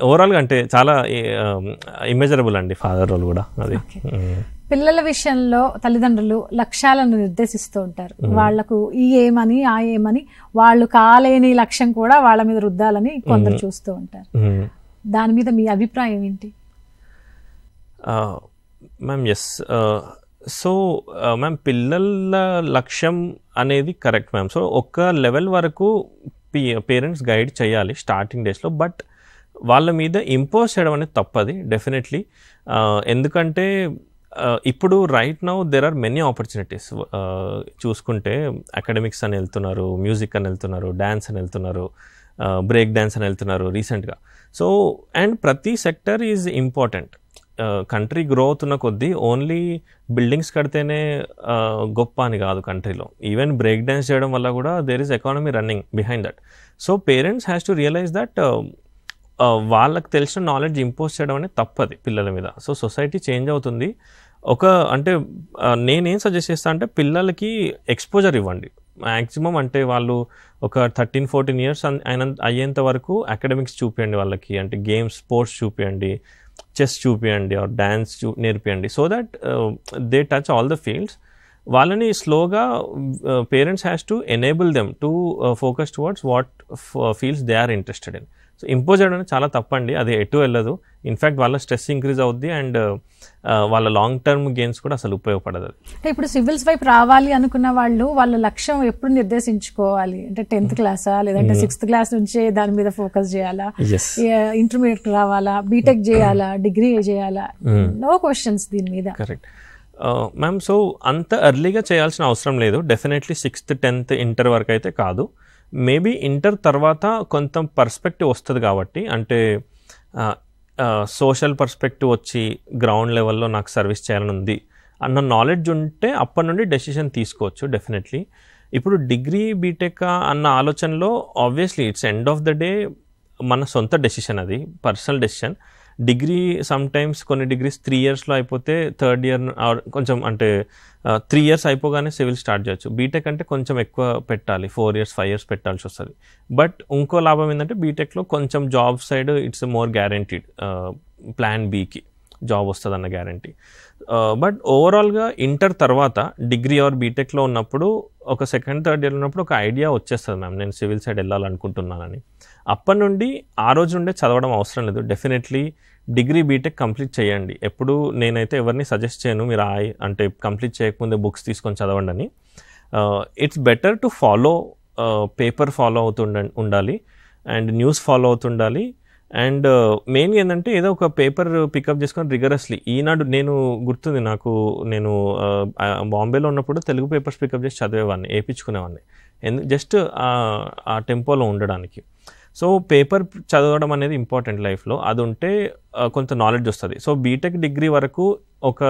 ఓవరాల్గా అంటే చాలా ఇమెజరబుల్ అండి ఫాదర్ రోల్ కూడా అది. పిల్లల విషయంలో తల్లిదండ్రులు లక్ష్యాలను నిర్దేశిస్తూ ఉంటారు. వాళ్లకు ఈ ఏమని ఆ ఏమని, వాళ్ళు కాలేని లక్ష్యం కూడా వాళ్ళ మీద రుద్దాలని కొందరు చూస్తూ ఉంటారు. దాని మీద మీ అభిప్రాయం ఏంటి? మ్యామ్ ఎస్, సో మ్యామ్ పిల్లల లక్ష్యం అనేది కరెక్ట్ మ్యామ్. సో ఒక లెవెల్ వరకు పేరెంట్స్ గైడ్ చేయాలి స్టార్టింగ్ డేస్లో, బట్ వాళ్ళ మీద ఇంపోజ్ చేయడం అనేది తప్పది డెఫినెట్లీ. ఎందుకంటే ఇప్పుడు right now there are many opportunities. చూసుకుంటే అకాడమిక్స్ అని వెళ్తున్నారు, మ్యూజిక్ అని వెళ్తున్నారు, డ్యాన్స్ అని వెళ్తున్నారు, బ్రేక్ డ్యాన్స్ అని వెళ్తున్నారు రీసెంట్గా. సో అండ్ ప్రతి sector is important. Country grow అవుతున్న కొద్దీ ఓన్లీ బిల్డింగ్స్ కడితేనే గొప్ప అని కాదు కంట్రీలో. ఈవెన్ బ్రేక్ డ్యాన్స్ చేయడం వల్ల కూడా there is economy running behind that. So parents has to realise that వాళ్ళకి తెలిసిన నాలెడ్జ్ ఇంపోజ్ చేయడం అనేది తప్పది పిల్లల మీద. సో సొసైటీ చేంజ్ అవుతుంది. అంటే నేనేం సజెస్ట్ చేస్తాను అంటే పిల్లలకి ఎక్స్పోజర్ ఇవ్వండి మ్యాక్సిమం. అంటే వాళ్ళు ఒక 13-14 years అయ్యేంత వరకు అకాడమిక్స్ చూపించండి వాళ్ళకి. అంటే గేమ్స్, స్పోర్ట్స్ చూపించండి, చెస్ చూపించండి, ఆర్ డ్యాన్స్ నేర్పియండి. So that they touch all the fields. వాళ్ళని స్లోగా parents has to enable them to focus towards what fields they are interested in. So impose చేయడం చాలా తప్పండి, అది ఎటు వెళ్ళదు. ఇన్ఫ్యాక్ట్ వాళ్ళ స్ట్రెస్ ఇంక్రీజ్ అవుద్ది అండ్ వాళ్ళ లాంగ్ టర్మ్ గెయిన్స్ కూడా అసలు ఉపయోగపడదు. అంటే ఇప్పుడు సివిల్స్ వైపు రావాలి అనుకున్న వాళ్ళు వాళ్ళ లక్ష్యం ఎప్పుడు నిర్దేశించుకోవాలి? అంటే 10th క్లాసా, లేదంటే 6th క్లాస్ నుంచే దాని మీద ఫోకస్ చేయాలా, ఇంటర్మీడియట్ రావాలా, బీటెక్ చేయాలా, డిగ్రీ చేయాలా? నో క్వశ్చన్స్ దీని మీద. Correct ma'am. సో అంత ఎర్లీగా చేయాల్సిన అవసరం లేదు. డెఫినెట్లీ 6th, 10th, ఇంటర్ వరకు అయితే కాదు. మేబీ ఇంటర్ తర్వాత కొంత పర్స్పెక్టివ్ వస్తుంది కాబట్టి, అంటే సోషల్ పర్స్పెక్టివ్ వచ్చి గ్రౌండ్ లెవెల్లో నాకు సర్వీస్ చేయాలని ఉంది అన్న నాలెడ్జ్ ఉంటే అప్పటి నుండి డెసిషన్ తీసుకోవచ్చు డెఫినెట్లీ. ఇప్పుడు డిగ్రీ, బీటెక్ అన్న ఆలోచనలో obviously it's end of the day మన సొంత డెసిషన్, అది పర్సనల్ డెసిషన్. డిగ్రీ సమ్టైమ్స్ కొన్ని డిగ్రీస్ 3 yearsలో అయిపోతే, 3rd year కొంచెం అంటే 3 years అయిపోగానే సివిల్ స్టార్ట్ చేయొచ్చు. బీటెక్ అంటే కొంచెం ఎక్కువ పెట్టాలి, 4 years 5 years పెట్టాల్సి వస్తుంది. బట్ ఇంకో లాభం ఏంటంటే బీటెక్లో కొంచెం job side it's more guaranteed, plan బికి జాబ్ వస్తుంది అన్న గ్యారంటీ. బట్ ఓవరాల్గా ఇంటర్ తర్వాత డిగ్రీ ఆర్ బీటెక్లో ఉన్నప్పుడు ఒక 2nd, 3rd year ఉన్నప్పుడు ఒక ఐడియా వచ్చేస్తుంది మ్యామ్, నేను సివిల్ సైడ్ వెళ్ళాలనుకుంటున్నానని. అప్పటి నుండి ఆ రోజు నుండే చదవడం అవసరం లేదు. డెఫినెట్లీ డిగ్రీ, బీటెక్ కంప్లీట్ చేయండి. ఎప్పుడు నేనైతే ఎవరిని సజెస్ట్ చేయను మీరు అంటే కంప్లీట్ చేయకముందే బుక్స్ తీసుకొని చదవండి అని. It's better to follow, paper follow ఉండాలి అండ్ న్యూస్ ఫాలో అవుతుండాలి. అండ్ మెయిన్గా ఏంటంటే ఏదో ఒక పేపర్ పికప్ చేసుకొని రిగరస్లీ. ఈనాడు నేను గుర్తుంది నాకు, నేను బాంబేలో ఉన్నప్పుడు తెలుగు పేపర్స్ పికప్ చేసి చదివేవాడిని, వేయించుకునేవాడిని, జస్ట్ ఆ టెంపోలో ఉండడానికి. సో పేపర్ చదవడం అనేది ఇంపార్టెంట్ లైఫ్లో. అది ఉంటే కొంత నాలెడ్జ్ వస్తుంది. సో బీటెక్, డిగ్రీ వరకు ఒక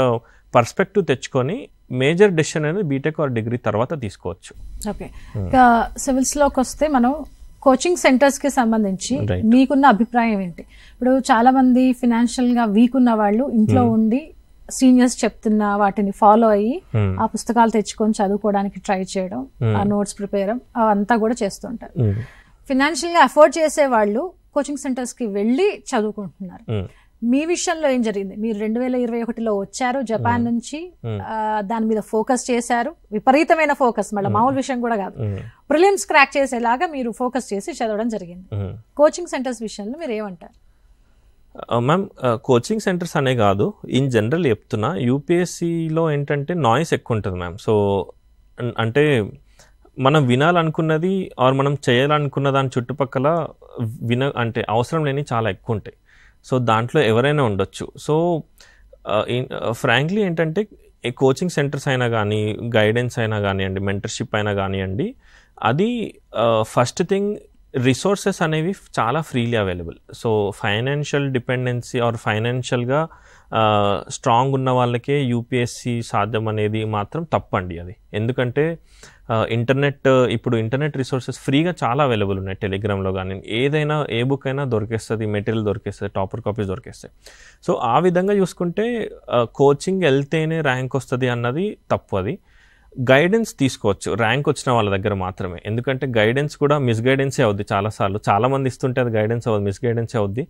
పర్స్పెక్టివ్ తెచ్చుకొని మేజర్ డెసిషన్ అనేది బీటెక్ ఆర్ డిగ్రీ తర్వాత తీసుకోవచ్చు. ఓకే, ఇంకా సివిల్స్లోకి వస్తే మనం కోచింగ్ సెంటర్స్కి సంబంధించి మీకున్న అభిప్రాయం ఏంటి? ఇప్పుడు చాలా మంది ఫినాన్షియల్గా వీక్ ఉన్న వాళ్ళు ఇంట్లో ఉండి సీనియర్స్ చెప్తున్న వాటిని ఫాలో అయ్యి ఆ పుస్తకాలు తెచ్చుకొని చదువుకోవడానికి ట్రై చేయడం, ఆ నోట్స్ ప్రిపేర్ అవంతా కూడా చేస్తుంటారు. ఫినాన్షియల్గా అఫోర్డ్ చేసే వాళ్ళు కోచింగ్ సెంటర్స్కి వెళ్ళి చదువుకుంటున్నారు. మీ విషయంలో ఏం జరిగింది? మీరు 2021లో వచ్చారు జపాన్ నుంచి, దాని మీద ఫోకస్ చేశారు, విపరీతమైన ఫోకస్, మళ్ళీ మామూలు విషయం కూడా కాదు, ప్రిలిమ్స్ క్రాక్ చేసేలాగా మీరు ఫోకస్ చేసి చదవడం జరిగింది. కోచింగ్ సెంటర్స్ విషయంలో మీరు ఏమంటారు? మ్యామ్, కోచింగ్ సెంటర్స్ అనే కాదు, ఇన్ జనరల్ చెప్తున్నా, యూపీఎస్సీలో ఏంటంటే నాయిస్ ఎక్కువ ఉంటుంది మ్యామ్. సో అంటే మనం వినాలనుకున్నది ఆర్ మనం చేయాలనుకున్న దాని చుట్టుపక్కల అంటే అవసరం లేని చాలా ఎక్కువ ఉంటాయి. సో దాంట్లో ఎవరైనా ఉండొచ్చు. సో ఫ్రాంక్లీ ఏంటంటే కోచింగ్ సెంటర్స్ అయినా కానీ, గైడెన్స్ అయినా కానివ్వండి, మెంటర్షిప్ అయినా కానివ్వండి, అది ఫస్ట్ థింగ్ రిసోర్సెస్ అనేవి చాలా freely available. So financial dependency or ఫైనాన్షియల్గా స్ట్రాంగ్ ఉన్న వాళ్ళకే యూపీఎస్సీ సాధ్యం అనేది మాత్రం తప్పండి అది. ఎందుకంటే ఇప్పుడు ఇంటర్నెట్ రిసోర్సెస్ ఫ్రీగా చాలా అవైలబుల్ ఉన్నాయి. టెలిగ్రామ్లో కానీ ఏదైనా, ఏ బుక్ అయినా దొరికేస్తుంది, మెటీరియల్ దొరికేస్తుంది, టాపర్ కాపీస్ దొరికేస్తాయి. సో ఆ విధంగా చూసుకుంటే కోచింగ్ వెళ్తేనే ర్యాంక్ వస్తుంది అన్నది తప్పు. అది గైడెన్స్ తీసుకోవచ్చు ర్యాంక్ వచ్చిన వాళ్ళ దగ్గర మాత్రమే. ఎందుకంటే గైడెన్స్ కూడా మిస్గైడెన్సే అవుద్ది చాలాసార్లు. చాలామంది ఇస్తుంటే అది గైడెన్స్ అవ్వదు, మిస్గైడెన్సే అవుద్ది.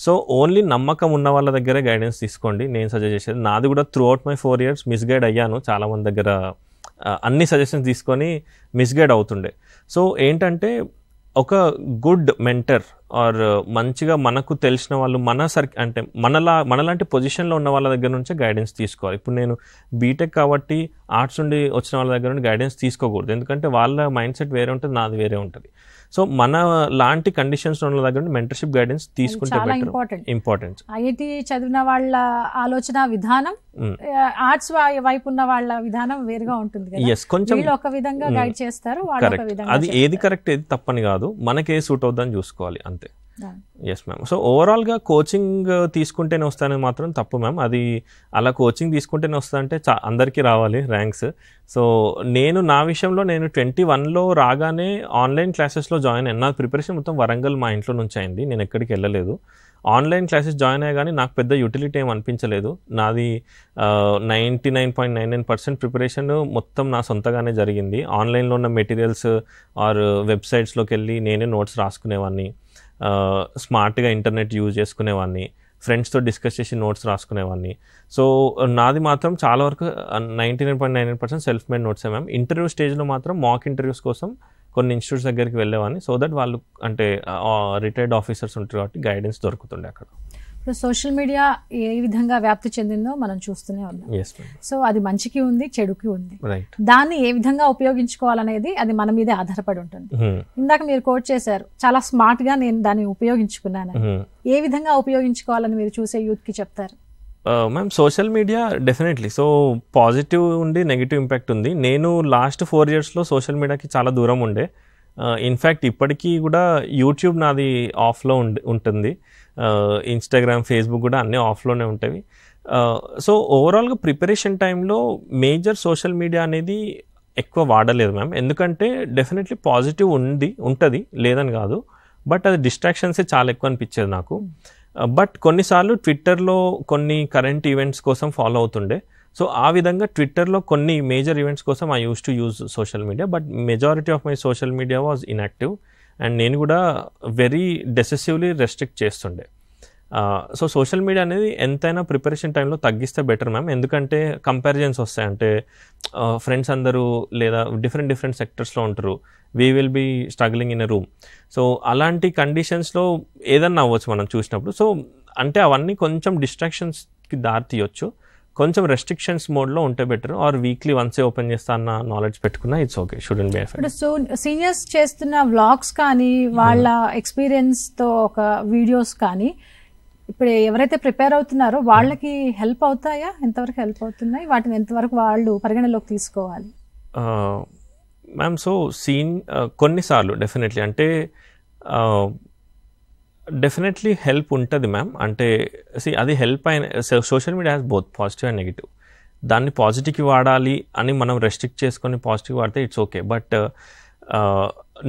సో ఓన్లీ నమ్మకం ఉన్న వాళ్ళ దగ్గరే గైడెన్స్ తీసుకోండి నేను సజెస్ట్ చేసేది. నాది కూడా through out my 4 years misguide అయ్యాను. చాలామంది దగ్గర అన్ని సజెషన్స్ తీసుకొని మిస్గైడ్ అవుతుండే. సో ఏంటంటే ఒక గుడ్ మెంటర్ ఆర్ మంచిగా మనకు తెలిసిన వాళ్ళు అంటే మనలాంటి పొజిషన్లో ఉన్న వాళ్ళ దగ్గర నుంచే గైడెన్స్ తీసుకోవాలి. ఇప్పుడు నేను బీటెక్ కాబట్టి ఆర్ట్స్ నుండి వచ్చిన వాళ్ళ దగ్గర నుండి గైడెన్స్ తీసుకోకూడదు, ఎందుకంటే వాళ్ళ మైండ్ సెట్ వేరే ఉంటుంది, నాది వేరే ఉంటుంది. సో మన లాంటి కండిషన్స్ ఉన్న దగ్గర నుండి మెంటర్షిప్ గైడెన్స్ తీసుకుంటే ఇంపార్టెంట్. ఐఐటి చదివిన వాళ్ళ ఆలోచన విధానం, ఆర్ట్స్ వైపు ఉన్న వాళ్ళ విధానం వేరుగా ఉంటుంది కదా. కొంచెం ఒక విధంగా గైడ్ చేస్తారు, అది ఏది కరెక్ట్ ఏది తప్పని కాదు, మనకి ఏ సూట్ అవుతుందని చూసుకోవాలి అంతే. Yes ma'am. సో ఓవరాల్గా కోచింగ్ తీసుకుంటేనే వస్తానని మాత్రం తప్పు మ్యామ్. అది అలా కోచింగ్ తీసుకుంటేనే వస్తుందంటే అందరికీ రావాలి ర్యాంక్స్. సో నా విషయంలో నేను 21లో రాగానే ఆన్లైన్ క్లాసెస్లో జాయిన్ అయ్యాను. నా ప్రిపరేషన్ మొత్తం వరంగల్ మా ఇంట్లో నుంచి అయింది, నేను ఎక్కడికి వెళ్ళలేదు. ఆన్లైన్ క్లాసెస్ జాయిన్ అయ్యా కానీ నాకు పెద్ద యూటిలిటీ ఏం అనిపించలేదు. నాది 99.99% ప్రిపరేషన్ మొత్తం నా సొంతగానే జరిగింది. ఆన్లైన్లో ఉన్న మెటీరియల్స్ ఆర్ వెబ్సైట్స్లోకి వెళ్ళి నేనే నోట్స్ రాసుకునేవాడిని, స్మార్ట్గా ఇంటర్నెట్ యూజ్ చేసుకునేవాడిని, ఫ్రెండ్స్తో డిస్కస్ చేసి నోట్స్ రాసుకునేవాడిని. సో నాది మాత్రం చాలా వరకు 99.99% సెల్ఫ్ మేడ్ నోట్సే మ్యామ్. ఇంటర్వ్యూ స్టేజ్లో మాత్రం మాక్ ఇంటర్వ్యూస్ కోసం కొన్ని ఇన్స్టిట్యూట్స్ దగ్గరికి వెళ్ళేవాడిని, సో దట్ వాళ్ళు అంటే రిటైర్డ్ ఆఫీసర్స్ ఉంటారు కాబట్టి గైడెన్స్ దొరుకుతుండే అక్కడ. ఇప్పుడు సోషల్ మీడియా ఏ విధంగా వ్యాప్తి చెందిందో మనం చూస్తూనే ఉన్నాం. సో అది మంచికి ఉంది, చెడుకి ఉంది. దాన్ని ఏ విధంగా ఉపయోగించుకోవాలనేది అది మన మీదే ఆధారపడి ఉంటుంది. ఇందాక మీరు కోట్ చేశారు, చాలా స్మార్ట్ గా నేను దాన్ని ఉపయోగించుకున్నాను. ఏ విధంగా ఉపయోగించుకోవాలని మీరు చూసే యూత్ కి చెప్తారు? Ma'am social media definitely so positive ఉంది, నెగిటివ్ ఇంపాక్ట్ ఉంది. నేను లాస్ట్ 4 yearsలో సోషల్ మీడియాకి చాలా దూరం ఉండే. ఇన్ఫ్యాక్ట్ ఇప్పటికీ కూడా యూట్యూబ్ నాది ఆఫ్లో ఉంటుంది, ఇన్స్టాగ్రామ్, ఫేస్బుక్ కూడా అన్నీ ఆఫ్లోనే ఉంటాయి. సో ఓవరాల్గా ప్రిపరేషన్ టైంలో మేజర్ సోషల్ మీడియా అనేది ఎక్కువ వాడలేదు మ్యామ్, ఎందుకంటే డెఫినెట్లీ పాజిటివ్ ఉంటుంది లేదని కాదు, బట్ అది డిస్ట్రాక్షన్సే చాలా ఎక్కువ అనిపించేది నాకు. బట్ కొన్నిసార్లు ట్విట్టర్లో కొన్ని కరెంట్ ఈవెంట్స్ కోసం ఫాలో అవుతుండే. సో ఆ విధంగా ట్విట్టర్లో కొన్ని మేజర్ ఈవెంట్స్ కోసం I use to use social media, but majority of my social media was inactive and నేను కూడా వెరీ డెసిసివ్లీ రెస్ట్రిక్ట్ చేస్తుండే. సో సోషల్ మీడియా అనేది ఎంతైనా ప్రిపరేషన్ టైంలో తగ్గిస్తే బెటర్ మ్యామ్, ఎందుకంటే కంపారిజన్స్ వస్తాయి. అంటే ఫ్రెండ్స్ అందరూ లేదా డిఫరెంట్ సెక్టర్స్లో ఉంటారు, we will be struggling in a room. So అలాంటి కండిషన్స్లో ఏదన్నా అవ్వచ్చు మనం చూసినప్పుడు. సో అంటే అవన్నీ కొంచెం డిస్ట్రాక్షన్స్కి దారి తీయొచ్చు, కొంచెం రెస్ట్రిక్షన్స్ మోడ్లో ఉంటే బెటర్. ఆర్ వీక్లీ వన్సే ఓపెన్ చేస్తా అన్న నాలెడ్జ్ పెట్టుకున్నా it's okay, shouldn't be effect. So seniors చేస్తున్న వ్లాగ్స్ కానీ వాళ్ళ ఎక్స్పీరియన్స్తో ఒక వీడియోస్ కానీ ఇప్పుడు ఎవరైతే ప్రిపేర్ అవుతున్నారో వాళ్ళకి హెల్ప్ అవుతాయా? ఎంతవరకు హెల్ప్ అవుతున్నాయి? వాటిని ఎంతవరకు వాళ్ళు పరిగణలోకి తీసుకోవాలి? మ్యామ్ సో కొన్నిసార్లు డెఫినెట్లీ అంటే డెఫినెట్లీ హెల్ప్ ఉంటుంది మ్యామ్. అంటే అది హెల్ప్ అయిన social media has both positive and negative. దాన్ని పాజిటివ్కి వాడాలి అని మనం రెస్ట్రిక్ట్ చేసుకొని పాజిటివ్ వాడితే ఇట్స్ ఓకే, బట్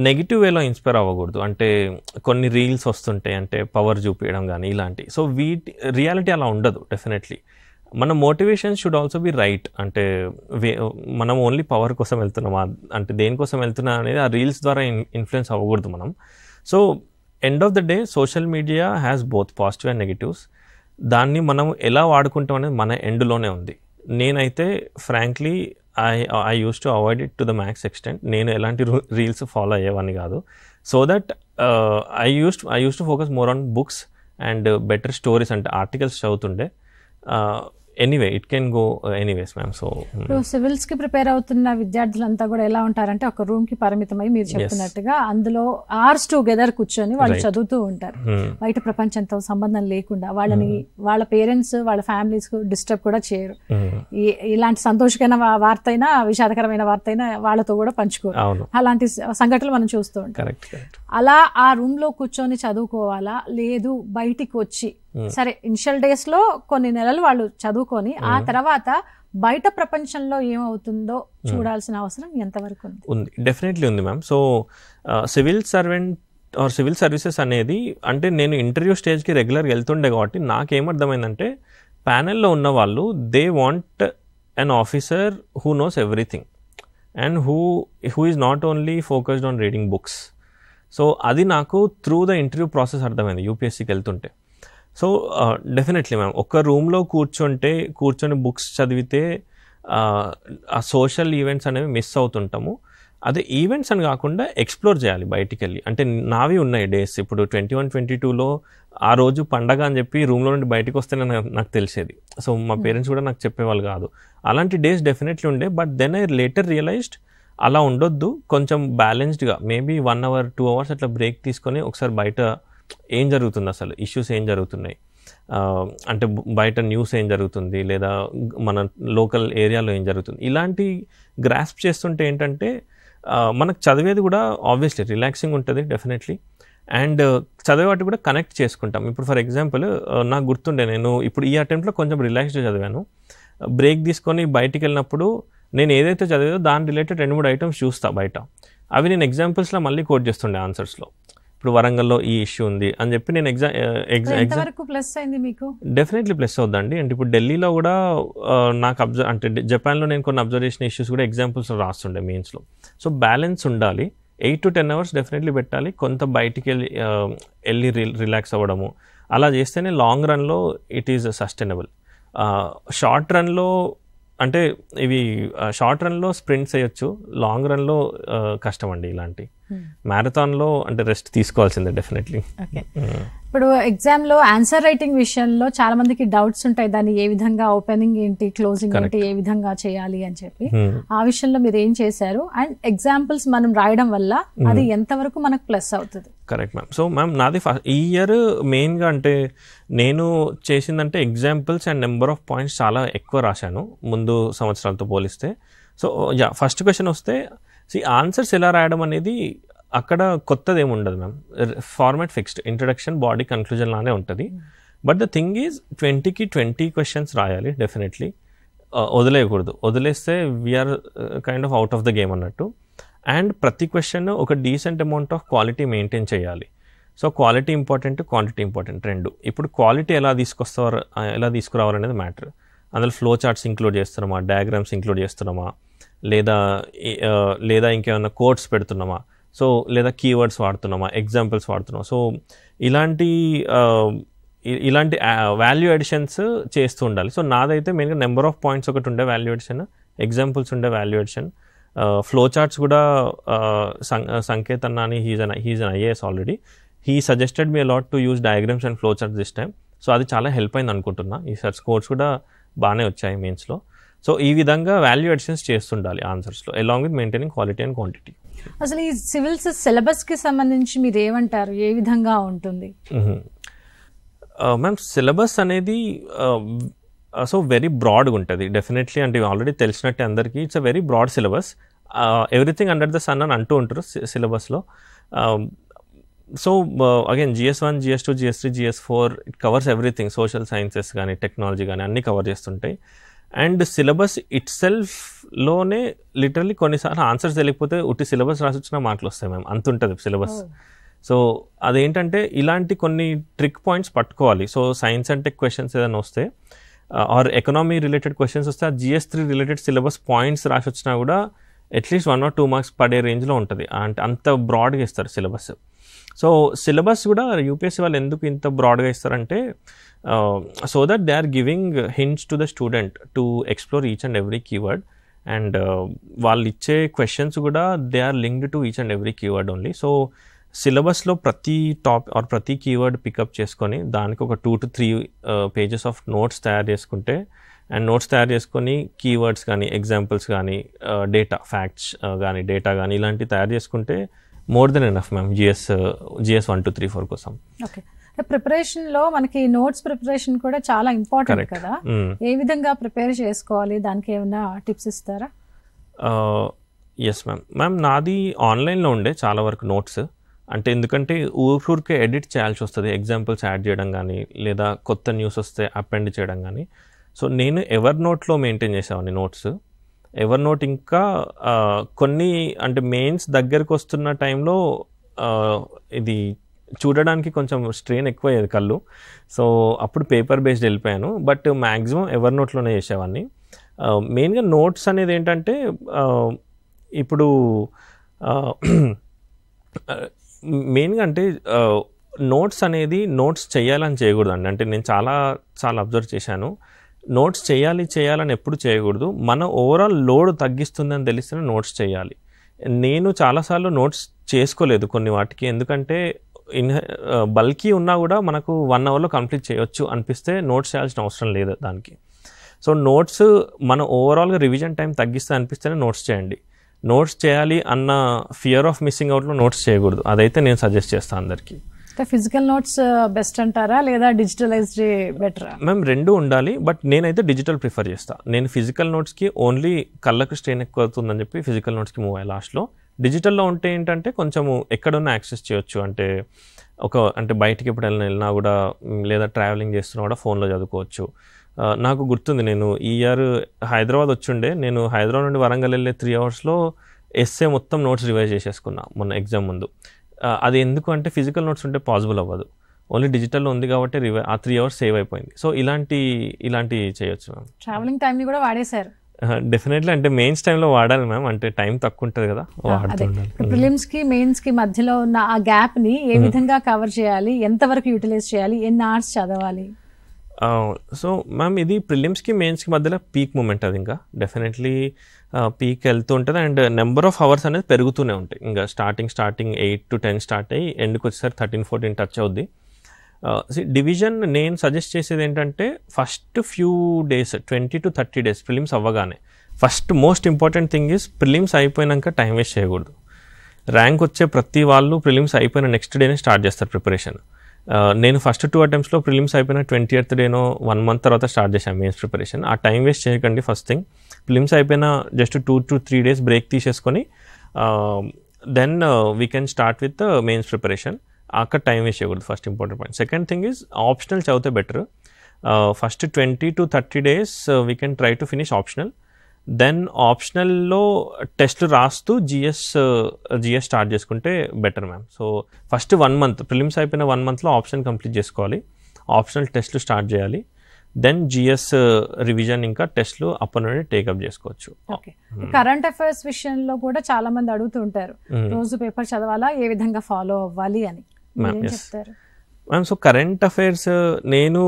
నెగిటివ్ వేలో ఇన్స్పైర్ అవ్వకూడదు. అంటే కొన్ని రీల్స్ వస్తుంటాయి అంటే పవర్ చూపించడం కానీ ఇలాంటి. సో రియాలిటీ అలా ఉండదు డెఫినెట్లీ. మన motivation should also be right. అంటే మనం ఓన్లీ పవర్ కోసం వెళ్తున్నామా, అంటే దేనికోసం వెళ్తున్నా అనేది ఆ రీల్స్ ద్వారా ఇన్ఫ్లుయెన్స్ అవ్వకూడదు మనం. So end of the day social media has both positive and negatives. దాన్ని మనం ఎలా వాడుకుంటాం అనేది మన ఎండ్లోనే ఉంది. నేనైతే frankly I use to avoid it to the max extent. నేను ఎలాంటి రీల్స్ ఫాలో అయ్యేవాడిని కాదు. So that I use to focus more on books and better stories, అంటే ఆర్టికల్స్ చదువుతుండే. Anyway it can go anyways ma'am. So civils కి prepare అవుతున్న విద్యార్థులంతా కూడా ఎలా ఉంటారంటే ఒక రూమ్ కి పరిమితమై మీరు చెప్తున్నట్టుగా అందులో అవర్స్ టుగెదర్ కూర్చొని వాళ్ళు చదువుతూ ఉంటారు, బయట ప్రపంచంతో సంబంధం లేకుండా. వాళ్ళ పేరెంట్స్ వాళ్ళ ఫ్యామిలీస్ డిస్టర్బ్ కూడా చేయరు. ఇలాంటి సంతోషకరమైన వార్త అయినా విషాదకరమైన వార్త అయినా వాళ్ళతో కూడా పంచుకోరు. అలాంటి సంఘటనలు మనం చూస్తూ ఉంటాం. అలా ఆ రూమ్ లో కూర్చొని చదువుకోవాలా, లేదు బయటికి వచ్చి సరే ఇనిషియల్ డేస్ లో కొన్ని నెలలు వాళ్ళు చదువుకొని ఆ తర్వాత బయట ప్రపంచంలో ఏమవుతుందో చూడాల్సిన అవసరం ఎంతవరకు ఉంది? డెఫినెట్లీ ఉంది ma'am. So civil servant or civil services అనేది అంటే నేను ఇంటర్వ్యూ స్టేజ్కి రెగ్యులర్గా వెళ్తుండే కాబట్టి నాకేమర్థమైందంటే ప్యానెల్లో ఉన్న వాళ్ళు they want an officer who knows everything and who is not only focused on reading books. So అది నాకు త్రూ ద ఇంటర్వ్యూ ప్రాసెస్ అర్థమైంది యూపీఎస్సీకి వెళ్తుంటే. సో డెఫినెట్లీ మ్యామ్ ఒక రూమ్లో కూర్చొని బుక్స్ చదివితే ఆ సోషల్ ఈవెంట్స్ అనేవి మిస్ అవుతుంటాము. అదే ఈవెంట్స్ అని కాకుండా ఎక్స్ప్లోర్ చేయాలి బయటికి వెళ్ళి. అంటే నావి ఉన్నాయి డేస్, ఇప్పుడు 21, 22లో ఆ రోజు పండగ అని చెప్పి రూమ్లో నుండి బయటకు వస్తే నాకు తెలిసేది. సో మా పేరెంట్స్ కూడా నాకు చెప్పేవాళ్ళు కాదు. అలాంటి డేస్ డెఫినెట్లీ ఉండే. But then I later realised అలా ఉండొద్దు, కొంచెం బ్యాలెన్స్డ్గా మేబీ 1 hour 2 hours అట్లా బ్రేక్ తీసుకొని ఒకసారి బయట ఏం జరుగుతుంది, అసలు ఇష్యూస్ ఏం జరుగుతున్నాయి, అంటే బయట న్యూస్ ఏం జరుగుతుంది, లేదా మన లోకల్ ఏరియాలో ఏం జరుగుతుంది, ఇలాంటి గ్రాస్ప్ చేస్తుంటే ఏంటంటే మనకు చదివేది కూడా ఆబ్వియస్లీ రిలాక్సింగ్ ఉంటుంది డెఫినెట్లీ. అండ్ చదివేవాటి కూడా కనెక్ట్ చేసుకుంటాం. ఇప్పుడు ఫర్ ఎగ్జాంపుల్ నాకు గుర్తుండే, నేను ఇప్పుడు ఈ అటెంప్ట్లో కొంచెం రిలాక్స్డ్గా చదివాను. బ్రేక్ తీసుకొని బయటికి వెళ్ళినప్పుడు నేను ఏదైతే చదివేదో దాని రిలేటెడ్ 2-3 ఐటమ్స్ చూస్తా బయట. అవి నేను ఎగ్జాంపుల్స్లో మళ్ళీ కోట్ చేస్తుండే ఆన్సర్స్లో. ఇప్పుడు వరంగల్లో ఈ ఇష్యూ ఉంది అని చెప్పి నేను ప్లస్ అయింది మీకు డెఫినెట్లీ ప్లస్ అవుద్దండి. అంటే ఇప్పుడు ఢిల్లీలో కూడా నాకు అంటే జపాన్లో నేను కొన్ని అబ్జర్వ్ చేసిన ఇష్యూస్ కూడా ఎగ్జాంపుల్స్ రాస్తుండే మెయిన్స్లో. సో బ్యాలెన్స్ ఉండాలి. 8 to 10 hours డెఫినెట్లీ పెట్టాలి. కొంత బయటికి వెళ్ళి రిలాక్స్ అవ్వడము, అలా చేస్తేనే లాంగ్ రన్లో ఇట్ ఈజ్ సస్టైనబుల్. షార్ట్ రన్లో అంటే ఇవి షార్ట్ రన్లో స్ప్రింట్స్ వేయొచ్చు, లాంగ్ రన్లో కష్టం అండి. ఇలాంటి మ్యారథాన్లో అంటే రెస్ట్ తీసుకోవాల్సిందే డెఫినెట్లీ. ఓకే, ఇప్పుడు ఎగ్జామ్లో ఆన్సర్ రైటింగ్ విషయంలో చాలా మందికి డౌట్స్ ఉంటాయి, దాన్ని ఏ విధంగా ఓపెనింగ్ ఏంటి, క్లోజింగ్ ఏంటి, ఏ విధంగా చేయాలి అని చెప్పి. ఆ విషయంలో మీరు ఏం చేశారు, అండ్ ఎగ్జాంపుల్స్ మనం రాయడం వల్ల అది ఎంతవరకు మనకు ప్లస్ అవుతుంది? Correct ma'am. సో మ్యామ్ నాది ఈ ఇయర్ మెయిన్గా అంటే నేను చేసిందంటే examples and number of points చాలా ఎక్కువ రాశాను ముందు సంవత్సరాలతో పోలిస్తే. సో ఫస్ట్ క్వశ్చన్ వస్తే ఆన్సర్స్ ఎలా రాయడం అనేది అక్కడ కొత్తది ఏమి ఉండదు ma'am. Format fixed, introduction, body, conclusion లానే ఉంటుంది. బట్ ద థింగ్ ఈజ్ 20కి 20 క్వశ్చన్స్ రాయాలి డెఫినెట్లీ. వదిలేయకూడదు, వదిలేస్తే we're kind of out of the game అన్నట్టు. అండ్ ప్రతి క్వశ్చన్ ఒక decent amount of quality maintain చేయాలి. So quality important, quantity important రెండు. ఇప్పుడు క్వాలిటీ ఎలా తీసుకురావాలనేది మ్యాటర్. అందులో ఫ్లో చార్ట్స్ ఇంక్లూడ్ చేస్తున్నామా, డయాగ్రామ్స్ ఇంక్లూడ్ చేస్తున్నామా, లేదా ఇంకేమైనా కోడ్స్ పెడుతున్నామా, సో లేదా కీవర్డ్స్ వాడుతున్నామా, ఎగ్జాంపుల్స్ వాడుతున్నామా. సో ఇలాంటి వాల్యూ అడిషన్స్ చేస్తూ ఉండాలి. సో నాదైతే మెయిన్గా నెంబర్ ఆఫ్ పాయింట్స్ ఒకటి ఉండే వాల్యూ అడిషన్, ఎగ్జాంపుల్స్ ఉండే వాల్యూ అడిషన్, ఫ్లో చార్ట్స్ కూడా. సంకేత్ అన్న అని he's an IAS already, he suggested me a lot to use diagrams and flow charts this time. So అది చాలా హెల్ప్ అయింది అనుకుంటున్నా. ఈసారి స్కోర్స్ కూడా బాగానే వచ్చాయి మెయిన్స్లో. సో ఈ విధంగా వాల్యూ అడిషన్స్ చేస్తుండాలి ఆన్సర్స్లో, along with maintaining quality and quantity. అసలు ఈ సివిల్స్ సిలబస్కి సంబంధించి మీరు ఏమంటారు, ఏ విధంగా ఉంటుంది? మ్యామ్ సిలబస్ అనేది సో వెరీ బ్రాడ్గా ఉంటుంది డెఫినెట్లీ. అంటే ఆల్రెడీ తెలిసినట్టే అందరికీ, it's a very broad syllabus. Everything under the sun అని అంటూ ఉంటారు సిలబస్లో. So again GS1, GS2, GS3, GS4 it covers everything. Social sciences కానీ, టెక్నాలజీ కానీ అన్నీ కవర్ చేస్తుంటాయి. అండ్ సిలబస్ ఇట్ సెల్ఫ్లోనే లిటరల్లీ కొన్నిసార్లు ఆన్సర్స్ తెలియకపోతే ఉట్టి సిలబస్ రాసి వచ్చిన మాటలు వస్తాయి మ్యామ్, అంత ఉంటుంది సిలబస్. సో అదేంటంటే ఇలాంటి కొన్ని ట్రిక్ పాయింట్స్ పట్టుకోవాలి. So science and tech questions ఏదైనా వస్తే, ఆర్ ఎకనామీ రిలేటెడ్ క్వశ్చన్స్ వస్తే, ఆ GS3 రిలేటెడ్ సిలబస్ పాయింట్స్ రాసి వచ్చినా కూడా అట్లీస్ట్ 1 or 2 మార్క్స్ పడే రేంజ్లో ఉంటుంది. అంటే అంత బ్రాడ్గా ఇస్తారు సిలబస్. సో సిలబస్ కూడా UPSC వాళ్ళు ఎందుకు ఇంత బ్రాడ్గా ఇస్తారంటే, so that they are giving hints to the student to explore each and every keyword. And వాళ్ళు ఇచ్చే క్వశ్చన్స్ కూడా they are linked to each and every keyword only. So సిలబస్లో ప్రతి ప్రతి కీవర్డ్ పికప్ చేసుకొని దానికి ఒక 2 to 3 pages ఆఫ్ నోట్స్ తయారు చేసుకుంటే, అండ్ నోట్స్ తయారు చేసుకొని కీవర్డ్స్ కానీ, ఎగ్జాంపుల్స్ కానీ, డేటా ఫ్యాక్ట్స్ కానీ, డేటా కానీ ఇలాంటివి తయారు చేసుకుంటే more than enough ma'am GS 1 to 3 4 కోసం. ఓకే, ప్రిపరేషన్లో మనకి నోట్స్ ప్రిపరేషన్ కూడా చాలా ఇంపార్టెంట్ కదా. ఏ విధంగా ప్రిపేర్ చేసుకోవాలి, దానికి ఏమైనా టిప్స్ ఇస్తారా? ఎస్ మ్యామ్ నాది ఆన్లైన్లో ఉండే చాలా వరకు నోట్స్. అంటే ఎందుకంటే ఊరికే ఎడిట్ చేయాల్సి వస్తుంది, ఎగ్జాంపుల్స్ యాడ్ చేయడం కానీ, లేదా కొత్త న్యూస్ వస్తే అపెండ్ చేయడం కానీ. సో నేను ఎవర్ నోట్లో మెయింటైన్ చేసేవాడిని నోట్స్. ఎవర్ నోట్ ఇంకా కొన్ని అంటే మెయిన్స్ దగ్గరకు వస్తున్న టైంలో ఇది చూడడానికి కొంచెం స్ట్రెయిన్ ఎక్కువ అయ్యేది కళ్ళు. సో అప్పుడు పేపర్ బేస్డ్ వెళ్ళిపోయాను. బట్ మ్యాక్సిమం ఎవర్ నోట్లోనే చేసేవాడిని. మెయిన్గా నోట్స్ అనేది ఏంటంటే, ఇప్పుడు మెయిన్గా అంటే నోట్స్ అనేది నోట్స్ చేయాలని చేయకూడదండి. అంటే నేను చాలా అబ్జర్వ్ చేశాను, నోట్స్ చేయాలని ఎప్పుడు చేయకూడదు. మన ఓవరాల్ లోడ్ తగ్గిస్తుందని తెలిస్తేనే నోట్స్ చేయాలి. నేను చాలాసార్లు నోట్స్ చేసుకోలేదు కొన్ని వాటికి, ఎందుకంటే బల్కీ ఉన్నా కూడా మనకు 1 అవర్లో కంప్లీట్ చేయొచ్చు అనిపిస్తే నోట్స్ చేయాల్సిన అవసరం లేదు దానికి. సో నోట్స్ మన ఓవరాల్గా రివిజన్ టైం తగ్గిస్తే అనిపిస్తేనే నోట్స్ చేయండి. నోట్స్ చేయాలి అన్న ఫియర్ ఆఫ్ మిస్సింగ్ అవుట్లో నోట్స్ చేయకూడదు. అదైతే నేను సజెస్ట్ చేస్తాను అందరికీ. ఫిజికల్ నోట్స్ బెస్ట్ అంటారా లేదా డిజిటలైజ్డ్ బెటరా? మేము రెండు ఉండాలి, బట్ నేనైతే డిజిటల్ ప్రిఫర్ చేస్తాను. నేను ఫిజికల్ నోట్స్కి ఓన్లీ కళ్ళకు స్ట్రెయిన్ ఎక్కువ అవుతుందని చెప్పి ఫిజికల్ నోట్స్కి మూవ్ అయ్యి లాస్ట్లో. డిజిటల్లో ఉంటే ఏంటంటే కొంచెము ఎక్కడున్నా యాక్సెస్ చేయొచ్చు. అంటే బయటికి ఎప్పుడు వెళ్ళినా కూడా లేదా ట్రావెలింగ్ చేస్తున్నా కూడా ఫోన్లో చదువుకోవచ్చు. నాకు గుర్తుంది, నేను ఈ ఇయర్ హైదరాబాద్ వచ్చిండే, నేను హైదరాబాద్ నుండి వరంగల్ వెళ్ళే 3 అవర్స్లో ఎస్ఏ మొత్తం నోట్స్ రివైజ్ చేసేసుకున్నా మొన్న ఎగ్జామ్ ముందు. అది ఎందుకు అంటే ఫిజికల్ నోట్స్ ఉంటే పాసిబుల్ అవ్వదు, ఓన్లీ డిజిటల్లో ఉంది కాబట్టి ఆ 3 అవర్స్ సేవ్ అయిపోయింది. సో ఇలాంటి చేయొచ్చు మ్యామ్. ట్రావెలింగ్ టైంని కూడా వాడేశారు. డెఫినెట్లీ, అంటే మెయిన్స్ టైంలో వాడాలి మ్యామ్, అంటే టైం తక్కువ ఉంటుంది కదా, వాడుతుండాలి. ప్రిలిమ్స్కి మెయిన్స్కి మధ్యలో ఉన్న ఆ గ్యాప్ని ఏ విధంగా కవర్ చేయాలి, ఎంతవరకు యూటిలైజ్ చేయాలి, ఎన్ని అవర్స్ చదవాలి? సో మ్యామ్ ఇది ప్రిలిమ్స్కి మెయిన్స్కి మధ్యలో పీక్ మూమెంట్. అది ఇంకా డెఫినెట్లీ పీక్ వెళ్తూ ఉంటుంది అండ్ నెంబర్ ఆఫ్ అవర్స్ అనేది పెరుగుతూనే ఉంటాయి. ఇంకా స్టార్టింగ్ 8 to 10 స్టార్ట్ అయ్యి ఎండ్కి వచ్చేసరికి 13-14 టచ్ అవుద్ది. డివిజన్ నేను సజెస్ట్ చేసేది ఏంటంటే first few days 20 to 30 days prelims అవ్వగానే first most important thing is prelims అయిపోయినాక టైం వేస్ట్ చేయకూడదు. ర్యాంక్ వచ్చే ప్రతి వాళ్ళు ప్రిలిమ్స్ అయిపోయిన నెక్స్ట్ డేనే స్టార్ట్ చేస్తారు ప్రిపరేషన్. నేను ఫస్ట్ 2 అటెంప్ట్స్లో ప్రిలిమ్స్ అయిపోయిన 20th డేనో 1 month తర్వాత స్టార్ట్ చేశాను మెయిన్స్ ప్రిపరేషన్. ఆ టైం వేస్ట్ చేయకండి. ఫస్ట్ థింగ్ ప్రిలిమ్స్ అయిపోయిన జస్ట్ 2 to 3 డేస్ బ్రేక్ తీసేసుకొని then we can start with mains preparation. అక్కడ టైం వేస్ట్ చేయకూడదు, first important point. Second thing is optional చదివితే better. First 20 to 30 days we can try to finish optional. Then ఆప్షనల్లో టెస్ట్లు రాస్తూ GS start చేసుకుంటే better ma'am. So first 1 month prelims అయిపోయిన 1 monthలో option complete చేసుకోవాలి, optional టెస్ట్లు start చేయాలి, దెన్ జిఎస్ రివిజన్ ఇంకా టెస్ట్లు అప్పటి నుండి టేకప్ చేసుకోవచ్చు. కరెంట్ అఫైర్స్ విషయంలో కూడా చాలా మంది అడుగుతూ ఉంటారు, రోజు పేపర్ చదవాలా, ఏ విధంగా ఫాలో అవ్వాలి అని చెప్తారు మ్యామ్. సో కరెంట్ అఫైర్స్ నేను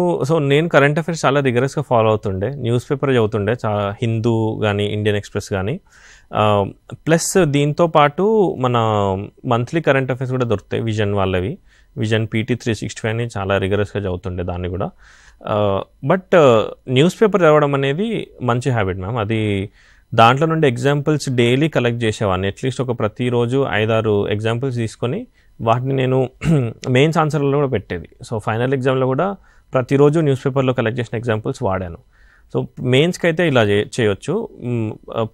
కరెంట్ అఫైర్స్ చాలా రిగరస్గా ఫాలో అవుతుండే, న్యూస్ పేపర్ చదువుతుండే, చాలా హిందూ కానీ ఇండియన్ ఎక్స్ప్రెస్ కానీ. ప్లస్ దీంతో పాటు మన మంత్లీ కరెంట్ అఫైర్స్ కూడా దొరుకుతాయి విజన్ వాళ్ళవి, విజన్ PT 365 అని చాలా రిగరస్గా చదువుతుండే దాన్ని కూడా. బట్ న్యూస్ పేపర్ చదవడం అనేది మంచి హ్యాబిట్ మ్యామ్. అది దాంట్లో నుండి ఎగ్జాంపుల్స్ డైలీ కలెక్ట్ చేసేవాడిని. అట్లీస్ట్ ఒక ప్రతిరోజు 5-6 ఎగ్జాంపుల్స్ తీసుకొని వాటిని నేను మెయిన్స్ ఆన్సర్లో కూడా పెట్టేది. సో ఫైనల్ ఎగ్జామ్లో కూడా ప్రతిరోజు న్యూస్ పేపర్లో కలెక్ట్ చేసిన ఎగ్జాంపుల్స్ వాడాను. సో మెయిన్స్కి అయితే ఇలా చేయొచ్చు.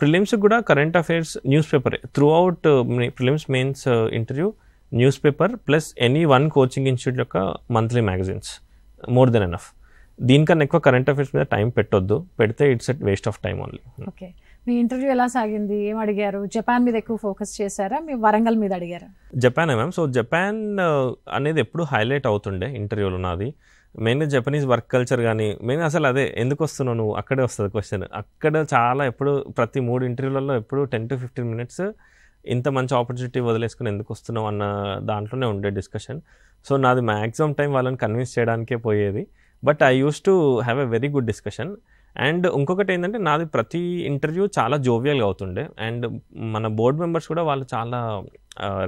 ప్రిలిమ్స్కి కూడా కరెంట్ అఫైర్స్ న్యూస్ పేపరే throughout. Prelims mains interview news paper plus any 1 coaching institute యొక్క monthly magazines more than enough. దీనికన్నా ఎక్కువ కరెంట్ అఫైర్స్ మీద టైం పెట్టొద్దు, పెడితే it's at waste of time only. Okay, మీ ఇంటర్వ్యూ ఎలా సాగింది, ఏం అడిగారు? జపాన్ మీద ఎక్కువ ఫోకస్ చేశారా, మీ వరంగల్ మీద అడిగారా? జపానే మ్యామ్. సో జపాన్ అనేది ఎప్పుడు హైలైట్ అవుతుండే ఇంటర్వ్యూలో నాది. మెయిన్గా జపనీస్ వర్క్ కల్చర్ కానీ మెయిన్ అసలు అదే ఎందుకు వస్తున్నావు నువ్వు, అక్కడే వస్తుంది క్వశ్చన్. అక్కడ చాలా ఎప్పుడు ప్రతి 3 ఇంటర్వ్యూలలో ఎప్పుడు 10 to 15 minutes ఇంత మంచి ఆపర్చునిటీ వదిలేసుకుని ఎందుకు వస్తున్నావు అన్న దాంట్లోనే ఉండే డిస్కషన్. సో నాది మ్యాక్సిమం టైం వాళ్ళని కన్విన్స్ చేయడానికే పోయేది. But I use to have a very good discussion. And ఇంకొకటి ఏంటంటే నాది ప్రతి ఇంటర్వ్యూ చాలా జోవియల్గా అవుతుండే. అండ్ మన బోర్డ్ మెంబర్స్ కూడా వాళ్ళు చాలా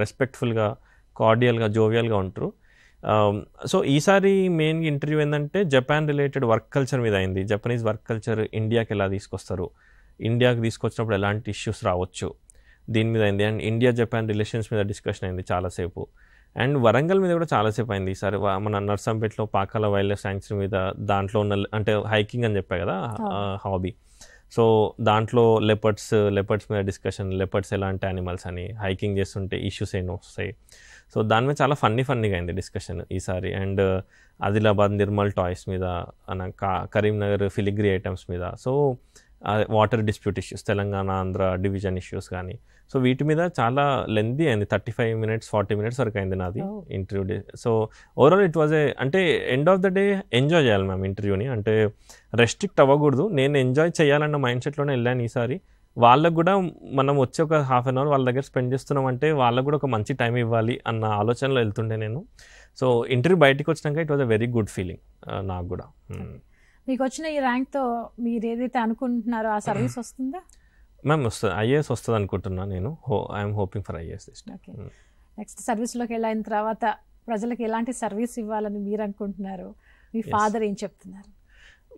రెస్పెక్ట్ఫుల్గా, కార్డియల్గా, జోవియల్గా ఉంటారు. సో ఈసారి మెయిన్ ఇంటర్వ్యూ ఏంటంటే జపాన్ రిలేటెడ్ వర్క్ కల్చర్ మీద అయింది. జపనీస్ వర్క్ కల్చర్ ఇండియాకి ఎలా తీసుకొస్తారు, ఇండియాకి తీసుకొచ్చినప్పుడు ఎలాంటి ఇష్యూస్ రావచ్చు, దీని మీద అయింది. అండ్ ఇండియా జపాన్ రిలేషన్స్ మీద డిస్కషన్ అయింది చాలాసేపు. అండ్ వరంగల్ మీద కూడా చాలాసేపు అయింది. ఈసారి మన నర్సంపేటలో పాకాల వైల్డ్ లైఫ్ శాంక్చురీ మీద, దాంట్లో ఉన్న అంటే హైకింగ్ అని చెప్పా కదా హాబీ. సో దాంట్లో లెపర్డ్స్ మీద డిస్కషన్, లెపర్డ్స్ ఎలాంటి యానిమల్స్ అని, హైకింగ్ చేస్తుంటే ఇష్యూస్ ఏమో వస్తాయి. సో దాని మీద చాలా ఫన్నీగా అయింది డిస్కషన్ ఈసారి. అండ్ ఆదిలాబాద్ నిర్మల్ టాయ్స్ మీద, కరీంనగర్ ఫిలిగ్రీ ఐటమ్స్ మీద, so water dispute issues, Telangana Andhra division issues కానీ, సో వీటి మీద చాలా లెంతీ అయింది. 35 minutes 40 minutes వరకు అయింది నాది interview day. So overall it was అంటే end of the day enjoy చేయాలి మ్యామ్ ఇంటర్వ్యూని, అంటే రెస్ట్రిక్ట్ అవ్వకూడదు. నేను ఎంజాయ్ చేయాలన్న మైండ్ సెట్లోనే వెళ్ళాను ఈసారి. వాళ్ళకు కూడా మనం వచ్చి ఒక 1/2 hour వాళ్ళ దగ్గర స్పెండ్ చేస్తున్నాం అంటే వాళ్ళకు కూడా ఒక మంచి టైం ఇవ్వాలి అన్న ఆలోచనలో వెళ్తుండే నేను. సో ఇంటర్వ్యూ బయటికి వచ్చినాక it was a very good feeling నాకు కూడా. మీకు వచ్చిన ఈ ర్యాంక్తో మీరు ఏదైతే అనుకుంటున్నారో ఆ సర్వీస్ వస్తుందా? మ్యామ్ వస్తుంది, ఐఏఎస్ వస్తుంది అనుకుంటున్నా నేను. I'm hoping for IAS. Okay, next సర్వీస్లోకి వెళ్ళిన తర్వాత ప్రజలకు ఎలాంటి సర్వీస్ ఇవ్వాలని మీరు అనుకుంటున్నారు? మీ ఫాదర్ ఏం చెప్తున్నారు?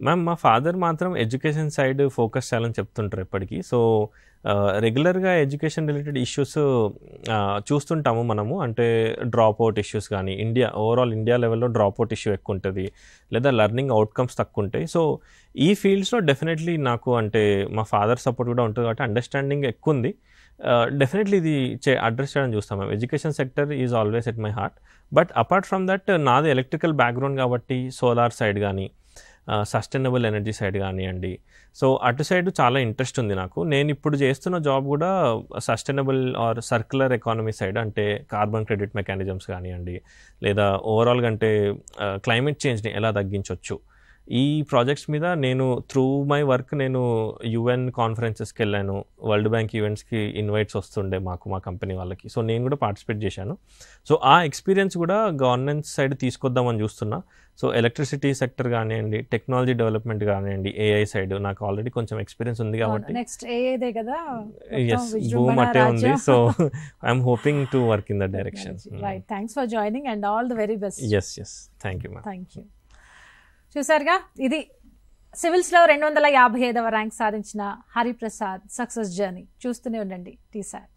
మ్యామ్ మా ఫాదర్ మాత్రం ఎడ్యుకేషన్ సైడ్ ఫోకస్ చేయాలని చెప్తుంటారు ఎప్పటికీ. సో రెగ్యులర్గా ఎడ్యుకేషన్ రిలేటెడ్ ఇష్యూస్ చూస్తుంటాము మనము. అంటే డ్రాప్ అవుట్ ఇష్యూస్ కానీ, ఓవరాల్ ఇండియా లెవెల్లో డ్రాప్ అవుట్ ఇష్యూ ఎక్కువ ఉంటుంది, లేదా లెర్నింగ్ అవుట్కమ్స్ తక్కువ ఉంటాయి. సో ఈ ఫీల్డ్స్లో డెఫినెట్లీ నాకు అంటే మా ఫాదర్ సపోర్ట్ కూడా ఉంటుంది కాబట్టి అండర్స్టాండింగ్ ఎక్కువ ఉంది. డెఫినెట్లీ ఇది అడ్రస్ చేయడం చూస్తాం మేము. Education sector is always at my heart. But apart from that నాది ఎలక్ట్రికల్ బ్యాక్గ్రౌండ్ కాబట్టి సోలార్ సైడ్ కానీ, సస్టైనబుల్ ఎనర్జీ సైడ్ కానివ్వండి, సో అటు సైడ్ చాలా ఇంట్రెస్ట్ ఉంది నాకు. నేను ఇప్పుడు చేస్తున్న జాబ్ కూడా sustainable or circular economy side, అంటే కార్బన్ క్రెడిట్ మెకానిజమ్స్ కానివ్వండి, లేదా ఓవరాల్గా అంటే క్లైమేట్ చేంజ్ని ఎలా తగ్గించవచ్చు, ఈ ప్రాజెక్ట్స్ మీద నేను త్రూ మై వర్క్ నేను యుఎన్ కాన్ఫరెన్సెస్కి వెళ్ళాను, వరల్డ్ బ్యాంక్ ఈవెంట్స్కి ఇన్వైట్స్ వస్తుండే మా కంపెనీ వాళ్ళకి. సో నేను కూడా పార్టిసిపేట్ చేశాను. సో ఆ ఎక్స్పీరియన్స్ కూడా గవర్నెన్స్ సైడ్ తీసుకొద్దామని చూస్తున్నా. సో ఎలక్ట్రిసిటీ సెక్టర్ కానివ్వండి, టెక్నాలజీ డెవలప్మెంట్ కానివ్వండి, ఏఐ సైడ్ నాకు ఆల్రెడీ కొంచెం ఎక్స్పీరియన్స్ ఉంది కాబట్టి నెక్స్ట్ ఏఐదే కదా, ఎస్ భూమ్ అట్టే ఉంది. So I'm hoping to work in that direction. Right, thanks for joining and all the very best. Yes thank you ma'am. Thank you. చూసారుగా, ఇది సివిల్స్లో 255వ ర్యాంక్ సాధించిన హరిప్రసాద్ సక్సెస్ జర్నీ. చూస్తూనే ఉండండి TSAT.